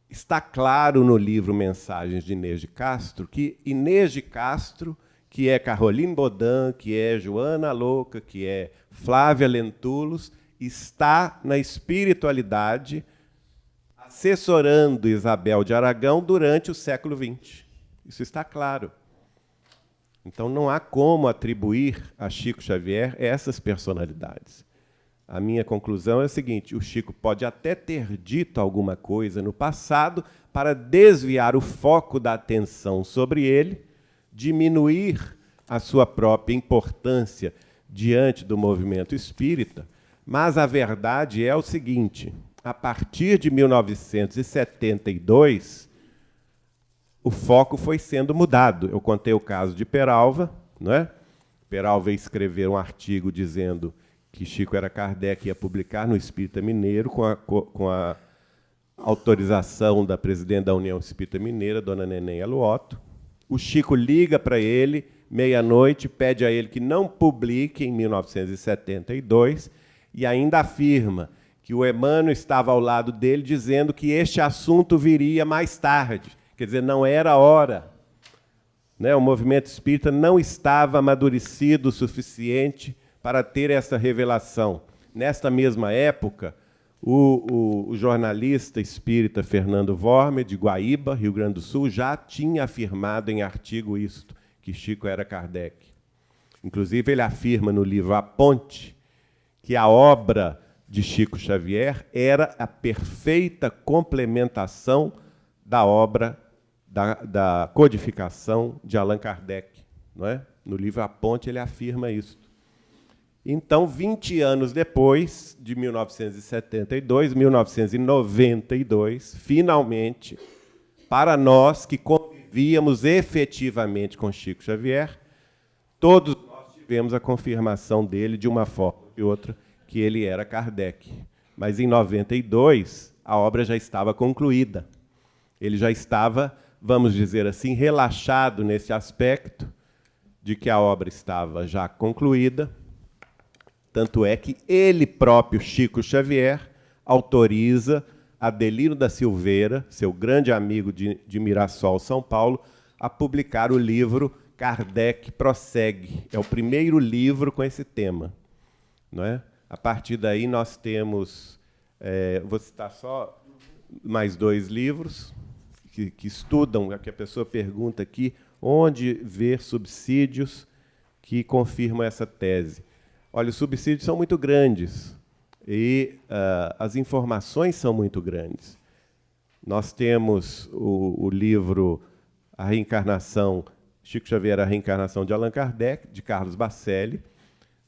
está claro no livro Mensagens de Inês de Castro que Inês de Castro, que é Caroline Baudin, que é Joana Louca, que é Flávia Lentulus, está na espiritualidade assessorando Isabel de Aragão durante o século XX. Isso está claro. Então, não há como atribuir a Chico Xavier essas personalidades. A minha conclusão é a seguinte: o Chico pode até ter dito alguma coisa no passado para desviar o foco da atenção sobre ele, diminuir a sua própria importância diante do movimento espírita, mas a verdade é o seguinte: a partir de 1972, o foco foi sendo mudado. Eu contei o caso de Peralva, não é? Peralva veio escrever um artigo dizendo que Chico era Kardec e ia publicar no Espírita Mineiro, com a autorização da presidente da União Espírita Mineira, dona Neném Aluoto. O Chico liga para ele, meia-noite, pede a ele que não publique em 1972, e ainda afirma que o Emmanuel estava ao lado dele, dizendo que este assunto viria mais tarde. Quer dizer, não era a hora. Né? O movimento espírita não estava amadurecido o suficiente para ter essa revelação. Nesta mesma época, o jornalista espírita Fernando Vormer, de Guaíba, Rio Grande do Sul, já tinha afirmado em artigo isto, que Chico era Kardec. Inclusive, ele afirma no livro A Ponte que a obra de Chico Xavier era a perfeita complementação da obra da codificação de Allan Kardec, não é? No livro A Ponte ele afirma isso. Então, 20 anos depois, de 1972, 1992, finalmente, para nós que convivíamos efetivamente com Chico Xavier, todos nós tivemos a confirmação dele, de uma forma ou de outra, que ele era Kardec. Mas, em 92, a obra já estava concluída. Ele já estava, vamos dizer assim, relaxado nesse aspecto de que a obra estava já concluída. Tanto é que ele próprio, Chico Xavier, autoriza Adelino da Silveira, seu grande amigo de Mirassol, São Paulo, a publicar o livro Kardec Prossegue. É o primeiro livro com esse tema, não é? A partir daí nós temos, vou citar só mais 2 livros que estudam, que a pessoa pergunta aqui, onde ver subsídios que confirmam essa tese. Olha, os subsídios são muito grandes e as informações são muito grandes. Nós temos o livro A Reencarnação, Chico Xavier, A Reencarnação de Allan Kardec, de Carlos Bacelli.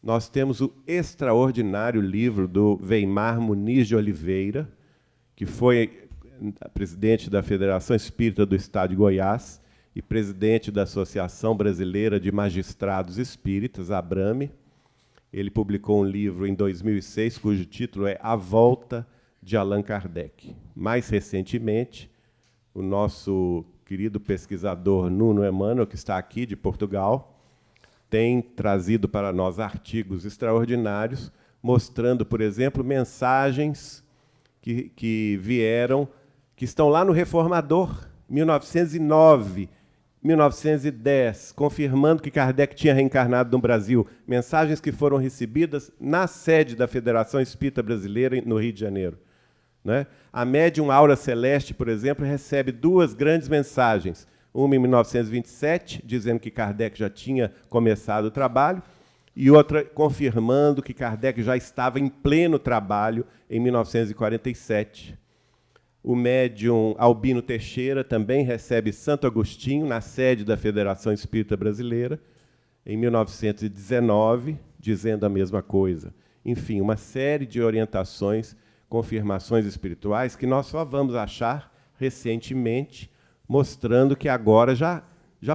Nós temos o extraordinário livro do Weimar Muniz de Oliveira, que foi presidente da Federação Espírita do Estado de Goiás e presidente da Associação Brasileira de Magistrados Espíritas, ABRAME. Ele publicou um livro em 2006, cujo título é A Volta de Allan Kardec. Mais recentemente, o nosso querido pesquisador Nuno Emanuel, que está aqui, de Portugal, tem trazido para nós artigos extraordinários, mostrando, por exemplo, mensagens que vieram, que estão lá no Reformador, 1909, 1910, confirmando que Kardec tinha reencarnado no Brasil, mensagens que foram recebidas na sede da Federação Espírita Brasileira, no Rio de Janeiro. Né? A médium Aura Celeste, por exemplo, recebe 2 grandes mensagens, uma em 1927, dizendo que Kardec já tinha começado o trabalho, e outra confirmando que Kardec já estava em pleno trabalho em 1947. O médium Albino Teixeira também recebe Santo Agostinho, na sede da Federação Espírita Brasileira, em 1919, dizendo a mesma coisa. Enfim, uma série de orientações, confirmações espirituais que nós só vamos achar recentemente, mostrando que agora já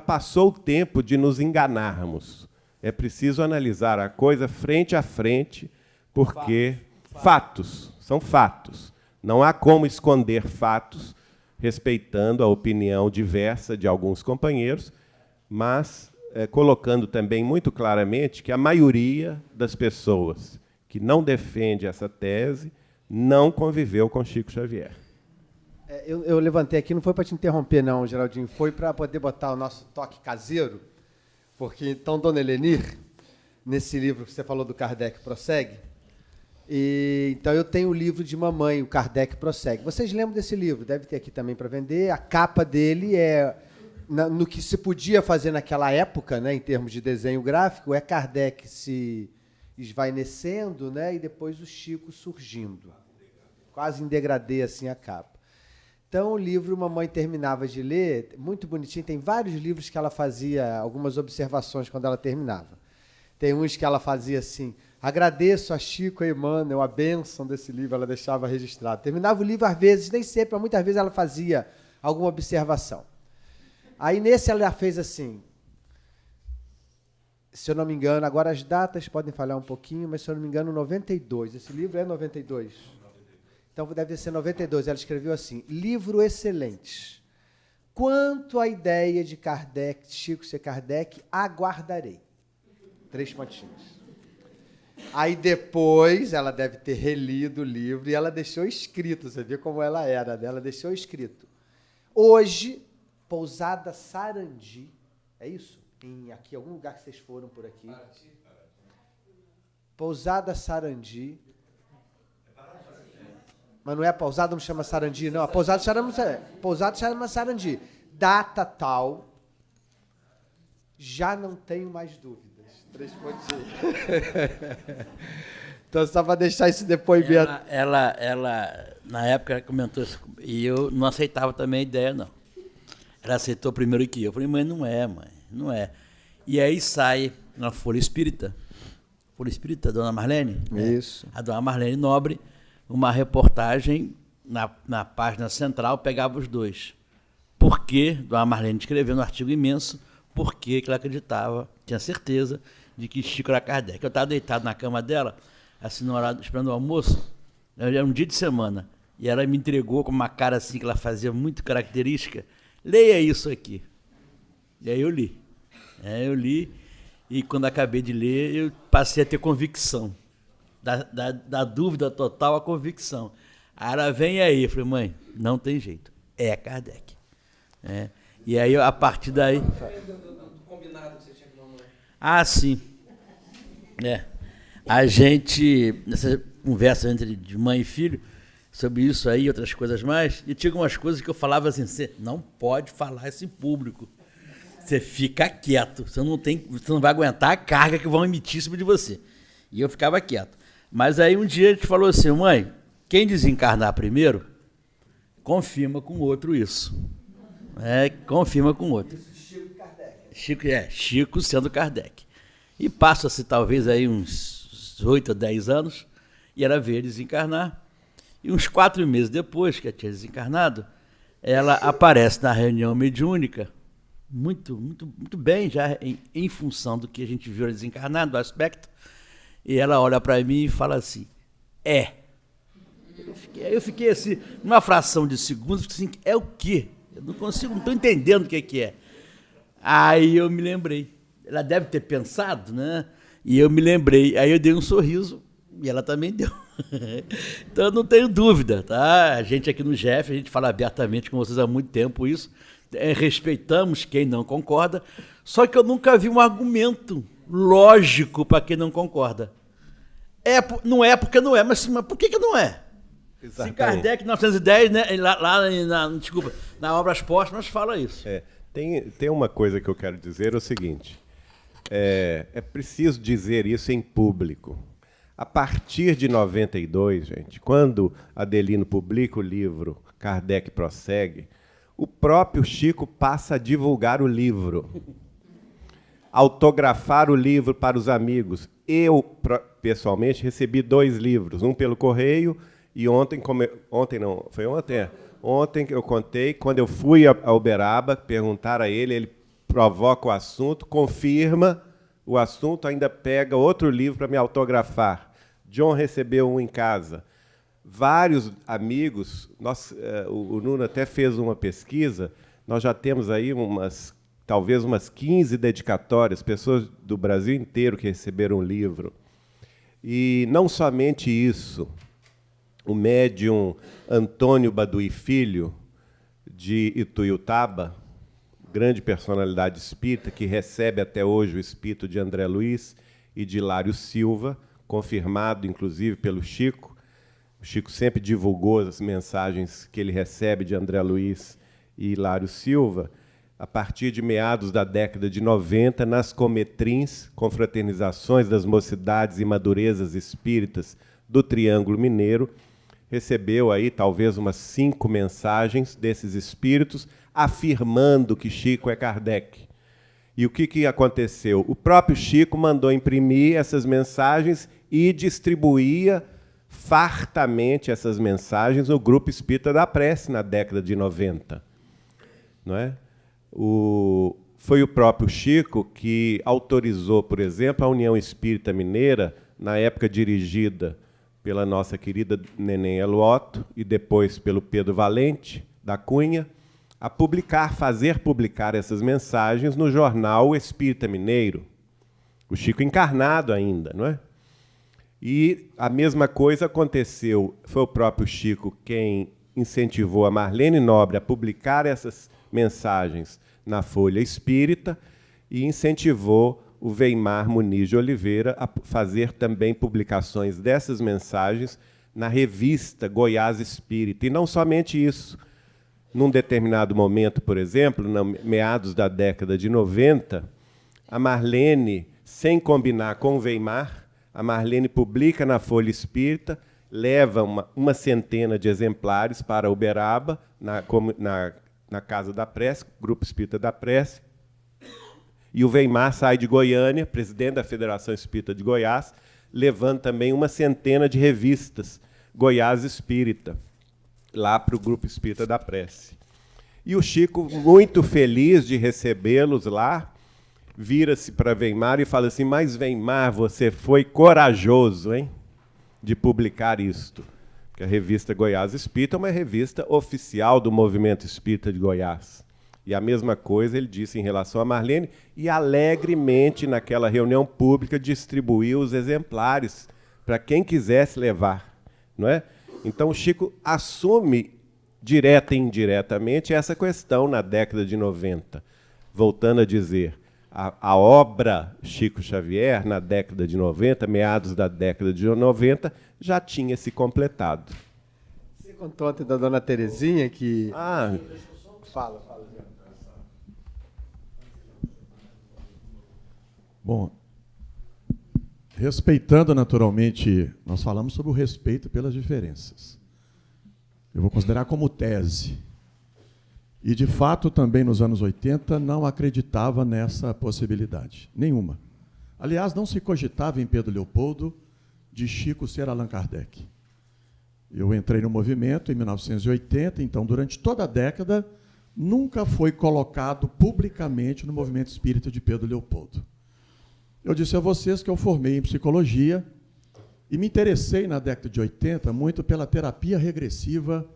passou o tempo de nos enganarmos. É preciso analisar a coisa frente a frente, porque fatos são fatos. Não há como esconder fatos, respeitando a opinião diversa de alguns companheiros, mas colocando também muito claramente que a maioria das pessoas que não defende essa tese não conviveu com Chico Xavier. Eu levantei aqui, não foi para te interromper, não, Geraldinho, foi para poder botar o nosso toque caseiro, porque, então, Dona Helenir, nesse livro que você falou do Kardec Prossegue, então eu tenho o livro de mamãe, o Kardec Prossegue. Vocês lembram desse livro? Deve ter aqui também para vender. A capa dele é, no que se podia fazer naquela época, né, em termos de desenho gráfico, é Kardec se esvainecendo, né, e depois o Chico surgindo. Quase em degradê, assim, a capa. Então, o livro, mamãe terminava de ler, muito bonitinho, tem vários livros que ela fazia algumas observações quando ela terminava. Tem uns que ela fazia assim: agradeço a Chico e a Emmanuel a bênção desse livro, ela deixava registrado. Terminava o livro, às vezes, nem sempre, mas muitas vezes ela fazia alguma observação. Aí, nesse, ela fez assim, se eu não me engano, agora as datas podem falhar um pouquinho, mas se eu não me engano, 92. Esse livro é 92? Então, deve ser 92. Ela escreveu assim: livro excelente. Quanto à ideia de Kardec, Chico ser Kardec, aguardarei. 3 pontinhos. Aí depois ela deve ter relido o livro e ela deixou escrito, você vê como ela era, né? Ela deixou escrito: hoje, Pousada Sarandi, é isso? Aqui, algum lugar que vocês foram por aqui. Pousada Sarandi. Mas não é a pousada, não chama Sarandi, não. A pousada chama Sarandi. Data tal, já não tenho mais dúvidas. 3 pontinhos. Então, só para deixar esse depoimento. Ela, na época, comentou isso, e eu não aceitava também a ideia, não. Ela aceitou primeiro que eu. Eu falei, mãe, não é. E aí sai na Folha Espírita, Dona Marlene? Isso. A Dona Marlene Nobre, uma reportagem na página central, pegava os dois. Porque, Dona Marlene escreveu um artigo imenso, porque ela acreditava, tinha certeza, de que Chico era Kardec. Eu estava deitado na cama dela, assim, no horário, esperando o almoço, era um dia de semana, e ela me entregou com uma cara assim, que ela fazia muito característica, leia isso aqui. E aí eu li. E quando acabei de ler, eu passei a ter convicção. Da dúvida total à convicção. Aí ela vem aí, eu falei, mãe, não tem jeito, é Kardec. E aí, a partir daí... Combinado que você tinha com a mamãe. Ah, sim. A gente, nessa conversa entre de mãe e filho, sobre isso aí e outras coisas mais, e tinha algumas coisas que eu falava assim, você não pode falar isso em público. Você fica quieto, você não vai aguentar a carga que vão emitir sobre de você. E eu ficava quieto. Mas aí um dia a gente falou assim, mãe, quem desencarnar primeiro, confirma com o outro isso. Confirma com o outro. Chico Kardec. Chico sendo Kardec. E passa-se talvez aí uns 8 ou 10 anos, e ela veio desencarnar. E uns 4 meses depois que ela tinha desencarnado, ela aparece na reunião mediúnica, muito bem, já em função do que a gente viu ela desencarnada, do aspecto, e ela olha para mim e fala assim, Eu fiquei assim, numa fração de segundos, assim, é o quê? Eu não estou entendendo o que é. Aí eu me lembrei. Ela deve ter pensado, né? E eu me lembrei. Aí eu dei um sorriso e ela também deu. Então eu não tenho dúvida, tá? A gente aqui no GEF, a gente fala abertamente com vocês há muito tempo isso. Respeitamos quem não concorda, só que eu nunca vi um argumento lógico para quem não concorda. Não é porque não é, mas por que não é? Exatamente. Se Kardec, em 1910, né, na Obras Póstumas, fala isso. Tem uma coisa que eu quero dizer, é o seguinte, é preciso dizer isso em público. A partir de 92, gente, quando Adelino publica o livro Kardec Prossegue, o próprio Chico passa a divulgar o livro, autografar o livro para os amigos. Eu, pessoalmente, recebi 2 livros, um pelo correio e ontem eu contei, quando eu fui a Uberaba, perguntar a ele provoca o assunto, confirma o assunto, ainda pega outro livro para me autografar. John recebeu um em casa. Vários amigos, o Nuno até fez uma pesquisa, nós já temos aí talvez umas 15 dedicatórias, pessoas do Brasil inteiro que receberam o livro. E não somente isso, o médium Antônio Baduí Filho, de Ituiutaba, grande personalidade espírita, que recebe até hoje o espírito de André Luiz e de Hilário Silva, confirmado, inclusive, pelo Chico. O Chico sempre divulgou as mensagens que ele recebe de André Luiz e Hilário Silva, a partir de meados da década de 90, nas cometrins, confraternizações das mocidades e madurezas espíritas do Triângulo Mineiro, recebeu aí talvez umas 5 mensagens desses espíritos afirmando que Chico é Kardec. E o que aconteceu? O próprio Chico mandou imprimir essas mensagens e distribuía fartamente essas mensagens no Grupo Espírita da Prece na década de 90. Não é? Foi o próprio Chico que autorizou, por exemplo, a União Espírita Mineira, na época dirigida pela nossa querida Neném Eloto e depois pelo Pedro Valente da Cunha, a fazer publicar essas mensagens no jornal Espírita Mineiro. O Chico encarnado ainda, não é? E a mesma coisa aconteceu, foi o próprio Chico quem incentivou a Marlene Nobre a publicar essas mensagens na Folha Espírita e incentivou o Weimar Muniz de Oliveira a fazer também publicações dessas mensagens na revista Goiás Espírita. E não somente isso. Num determinado momento, por exemplo, meados da década de 90, a Marlene sem combinar com o Weimar, a Marlene publica na Folha Espírita, leva uma centena de exemplares para Uberaba, na Casa da Prece, Grupo Espírita da Prece, e o Weimar sai de Goiânia, presidente da Federação Espírita de Goiás, levando também uma centena de revistas, Goiás Espírita, lá para o Grupo Espírita da Prece. E o Chico, muito feliz de recebê-los lá, vira-se para Weimar e fala assim: mas Weimar, você foi corajoso, hein, de publicar isto. Porque a revista Goiás Espírita é uma revista oficial do Movimento Espírita de Goiás. E a mesma coisa ele disse em relação a Marlene, e alegremente, naquela reunião pública, distribuiu os exemplares para quem quisesse levar. Não é? Então, o Chico assume, direta e indiretamente, essa questão na década de 90. Voltando a dizer, a obra Chico Xavier, na década de 90, meados da década de 90, já tinha se completado. Você contou ontem da dona Terezinha que... Fala. Bom, respeitando naturalmente, nós falamos sobre o respeito pelas diferenças. Eu vou considerar como tese. E, de fato, também nos anos 80, não acreditava nessa possibilidade. Nenhuma. Aliás, não se cogitava em Pedro Leopoldo de Chico ser Allan Kardec. Eu entrei no movimento em 1980, então, durante toda a década, nunca foi colocado publicamente no movimento espírita de Pedro Leopoldo. Eu disse a vocês que eu formei em psicologia e me interessei na década de 80 muito pela terapia regressiva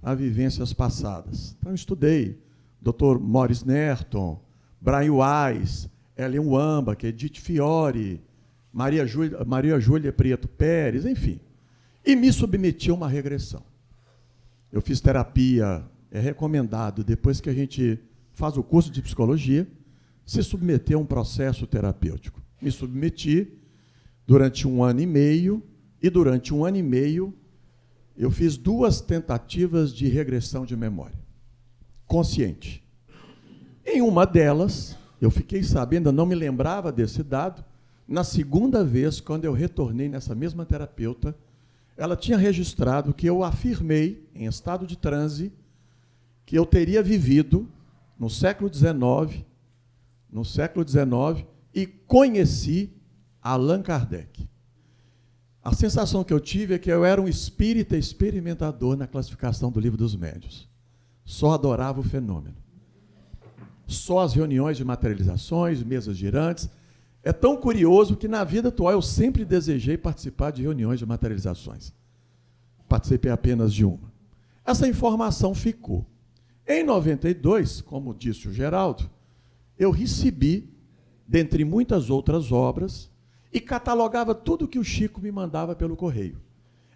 a vivências passadas. Então, eu estudei Dr. Maurice Nerton, Brian Weiss, Ellen Wambach, Edith Fiore, Maria Júlia Prieto Pérez, enfim. E me submeti a uma regressão. Eu fiz terapia, é recomendado, depois que a gente faz o curso de psicologia, se submeter a um processo terapêutico. Me submeti durante 1 ano e meio, e durante 1 ano e meio eu fiz 2 tentativas de regressão de memória, consciente. Em uma delas, eu fiquei sabendo, eu não me lembrava desse dado, na segunda vez, quando eu retornei nessa mesma terapeuta, ela tinha registrado que eu afirmei, em estado de transe, que eu teria vivido no século XIX, e conheci Allan Kardec. A sensação que eu tive é que eu era um espírita experimentador na classificação do Livro dos Médiuns. Só adorava o fenômeno. Só as reuniões de materializações, mesas girantes. É tão curioso que na vida atual eu sempre desejei participar de reuniões de materializações. Participei apenas de uma. Essa informação ficou. Em 92, como disse o Geraldo, eu recebi, dentre muitas outras obras, e catalogava tudo que o Chico me mandava pelo correio.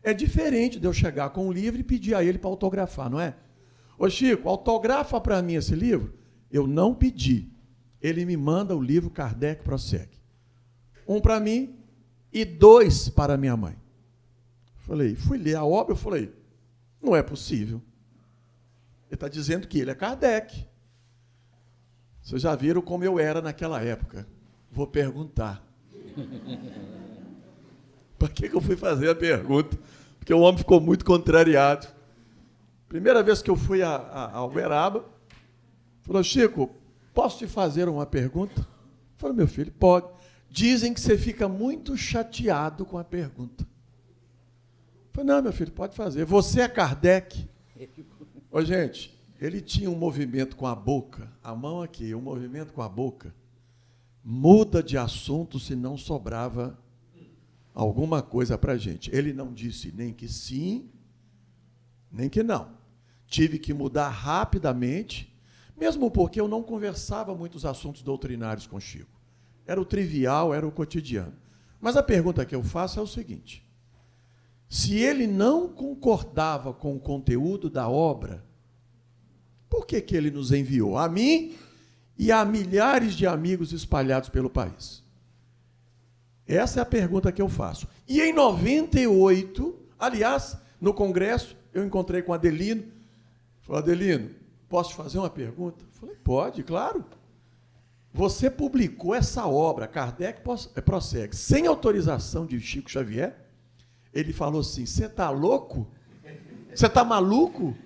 É diferente de eu chegar com um livro e pedir a ele para autografar, não é? Ô Chico, autografa para mim esse livro? Eu não pedi. Ele me manda o livro Kardec Prossegue. 1 para mim e 2 para minha mãe. Fui ler a obra, eu falei, não é possível. Ele está dizendo que ele é Kardec. Vocês já viram como eu era naquela época. Vou perguntar. Para que eu fui fazer a pergunta? Porque o homem ficou muito contrariado. Primeira vez que eu fui a Uberaba, falou, Chico, posso te fazer uma pergunta? Eu falei, meu filho, pode. Dizem que você fica muito chateado com a pergunta. Eu falei, não, meu filho, pode fazer. Você é Kardec? Ô, gente, ele tinha um movimento com a boca, a mão aqui, um movimento com a boca, muda de assunto se não sobrava alguma coisa para a gente. Ele não disse nem que sim, nem que não. Tive que mudar rapidamente, mesmo porque eu não conversava muitos assuntos doutrinários com Chico. Era o trivial, era o cotidiano. Mas a pergunta que eu faço é o seguinte: se ele não concordava com o conteúdo da obra, por que ele nos enviou? A mim e a milhares de amigos espalhados pelo país. Essa é a pergunta que eu faço. E em 98, aliás, no congresso, eu encontrei com Adelino. Falei, Adelino, posso te fazer uma pergunta? Falei, pode, claro. você publicou essa obra, Kardec prossegue, sem autorização de Chico Xavier? Ele falou assim, você está louco? Você está maluco?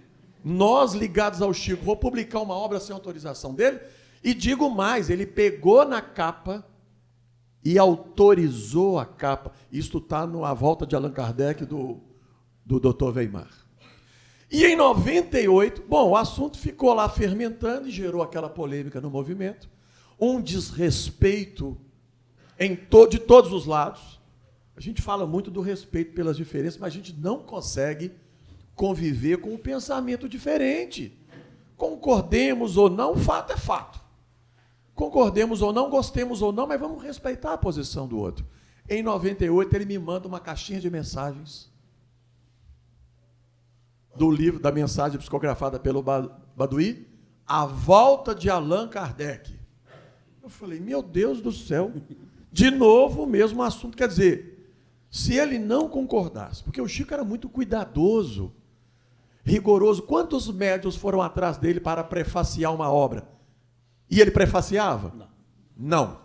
Nós, ligados ao Chico, vou publicar uma obra sem autorização dele? E digo mais, ele pegou na capa e autorizou a capa. Isto está na volta de Allan Kardec do Dr. Weimar. E em 98, bom, o assunto ficou lá fermentando e gerou aquela polêmica no movimento, um desrespeito de todos os lados. A gente fala muito do respeito pelas diferenças, mas a gente não consegue conviver com um pensamento diferente. Concordemos ou não, fato é fato. Concordemos ou não, gostemos ou não, mas vamos respeitar a posição do outro. Em 98, ele me manda uma caixinha de mensagens do livro, da mensagem psicografada pelo Baduí, A Volta de Allan Kardec. Eu falei, meu Deus do céu, de novo o mesmo assunto. Quer dizer, se ele não concordasse, porque o Chico era muito cuidadoso, rigoroso. Quantos médiuns foram atrás dele para prefaciar uma obra? E ele prefaciava? Não. Não.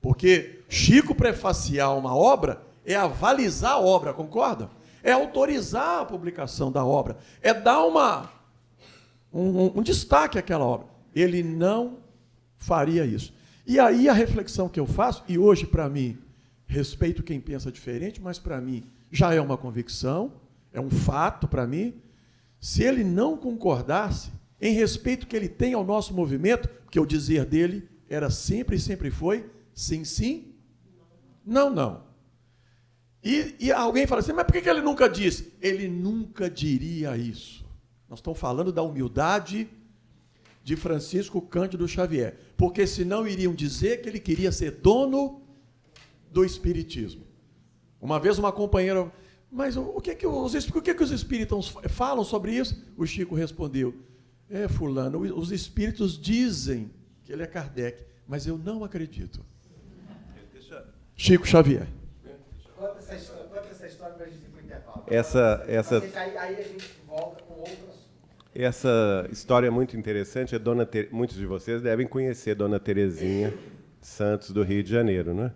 Porque Chico prefaciar uma obra é avalizar a obra, concorda? É autorizar a publicação da obra, é dar um destaque àquela obra. Ele não faria isso. E aí a reflexão que eu faço, e hoje para mim, respeito quem pensa diferente, mas para mim já é uma convicção, é um fato para mim, se ele não concordasse, em respeito que ele tem ao nosso movimento, que o dizer dele era sempre e sempre foi, sim, sim, não, não. E alguém fala assim, mas por que ele nunca disse? Ele nunca diria isso. Nós estamos falando da humildade de Francisco Cândido Xavier, porque senão iriam dizer que ele queria ser dono do espiritismo. Uma vez uma companheira, mas o que os espíritos falam sobre isso? O Chico respondeu, fulano, os espíritos dizem que ele é Kardec, mas eu não acredito. Chico Xavier. Conta essa história para a gente ir para o intervalo. Aí a gente volta com outras. Essa história é muito interessante. Muitos de vocês devem conhecer Dona Terezinha Santos, do Rio de Janeiro, né?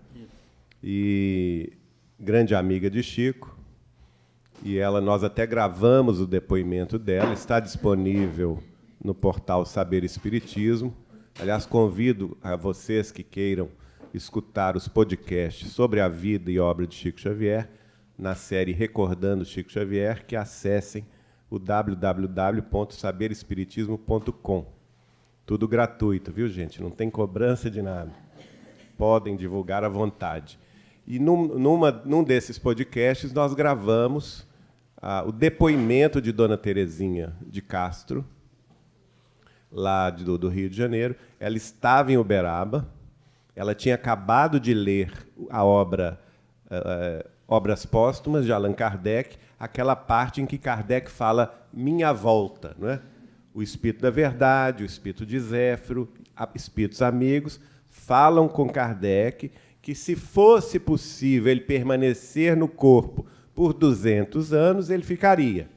E grande amiga de Chico. E nós até gravamos o depoimento dela, está disponível no portal Saber Espiritismo. Aliás, convido a vocês que queiram escutar os podcasts sobre a vida e obra de Chico Xavier, na série Recordando Chico Xavier, que acessem o www.saberespiritismo.com. Tudo gratuito, viu, gente? Não tem cobrança de nada. Podem divulgar à vontade. E num desses podcasts, nós gravamos o depoimento de Dona Terezinha de Castro, lá do Rio de Janeiro. Ela estava em Uberaba. Ela tinha acabado de ler a obra Obras Póstumas, de Allan Kardec, aquela parte em que Kardec fala minha volta, não é? O Espírito da Verdade, o Espírito de Zéfiro, espíritos amigos, falam com Kardec que, se fosse possível ele permanecer no corpo por 200 anos, ele ficaria.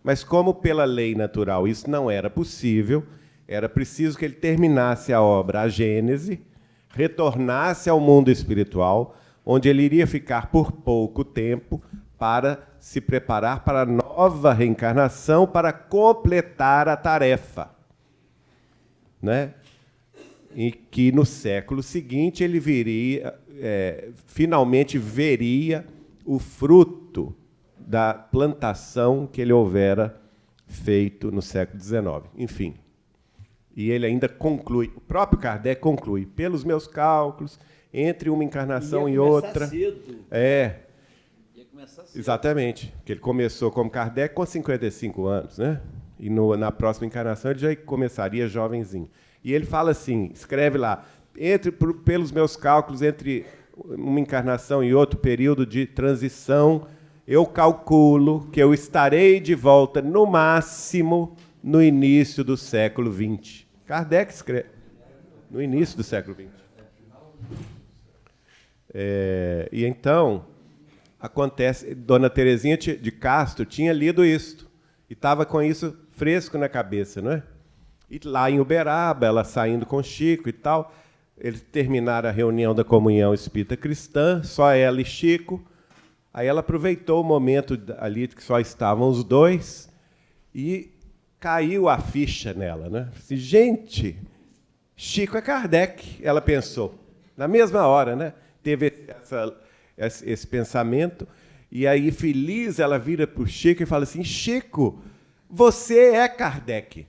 Mas, como pela lei natural isso não era possível, era preciso que ele terminasse a obra A Gênese, retornasse ao mundo espiritual, onde ele iria ficar por pouco tempo para se preparar para a nova reencarnação, para completar a tarefa, né? E que no século seguinte ele finalmente veria o fruto da plantação que ele houvera feito no século XIX. Enfim. E ele ainda conclui, o próprio Kardec conclui, pelos meus cálculos, entre uma encarnação e outra. Cedo. Ia começar cedo. Exatamente. Porque ele começou como Kardec com 55 anos, né? E na próxima encarnação ele já começaria jovenzinho. E ele fala assim, escreve lá, pelos meus cálculos, entre uma encarnação e outro período de transição, eu calculo que eu estarei de volta, no máximo, no início do século XX. Kardec escreve no início do século XX. E então, acontece, Dona Terezinha de Castro tinha lido isto, e estava com isso fresco na cabeça, não é? E lá em Uberaba, ela saindo com o Chico e tal, eles terminaram a reunião da Comunhão Espírita Cristã, só ela e Chico. Aí ela aproveitou o momento ali que só estavam os dois e caiu a ficha nela, né? Assim, gente, Chico é Kardec, ela pensou. Na mesma hora, né? Teve esse pensamento. E aí, feliz, ela vira para o Chico e fala assim, Chico, você é Kardec.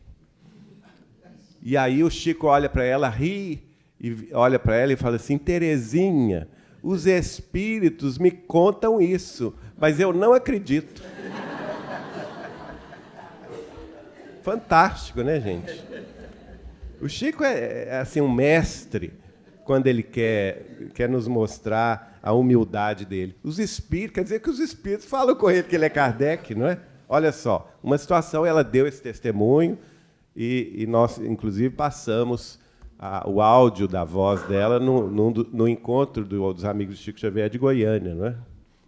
E aí o Chico olha para ela, ri, e olha para ela e fala assim, Terezinha, os espíritos me contam isso, mas eu não acredito. Fantástico, né, gente? O Chico é assim, um mestre quando ele quer nos mostrar a humildade dele. Os espíritos, quer dizer que os espíritos falam com ele que ele é Kardec, não é? Olha só, uma situação, ela deu esse testemunho e nós, inclusive, passamos o áudio da voz dela no encontro dos amigos de Chico Xavier de Goiânia, não é?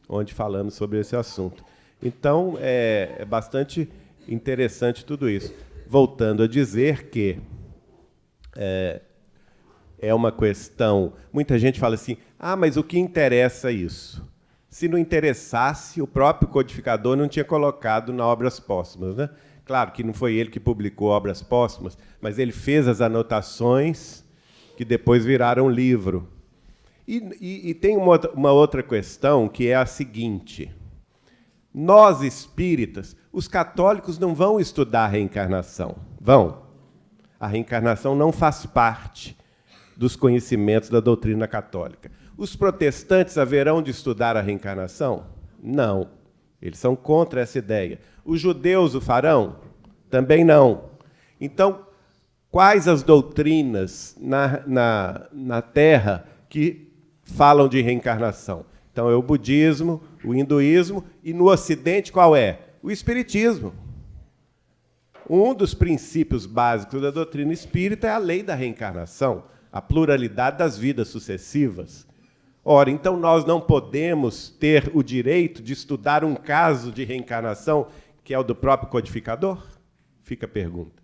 Onde falamos sobre esse assunto. Então, é bastante interessante tudo isso. Voltando a dizer que é uma questão... Muita gente fala assim, mas o que interessa isso? Se não interessasse, o próprio codificador não tinha colocado na Obras Póstumas, né? Claro que não foi ele que publicou Obras Póstumas, mas ele fez as anotações que depois viraram livro. E tem uma outra questão, que é a seguinte. Nós, espíritas, os católicos não vão estudar a reencarnação. Vão. A reencarnação não faz parte dos conhecimentos da doutrina católica. Os protestantes haverão de estudar a reencarnação? Não. Eles são contra essa ideia. Os judeus o farão? Também não. Então, quais as doutrinas na Terra que falam de reencarnação? Então, é o budismo, o hinduísmo, e no Ocidente, qual é? O espiritismo. Um dos princípios básicos da doutrina espírita é a lei da reencarnação, a pluralidade das vidas sucessivas. Ora, então nós não podemos ter o direito de estudar um caso de reencarnação que é o do próprio codificador? Fica a pergunta.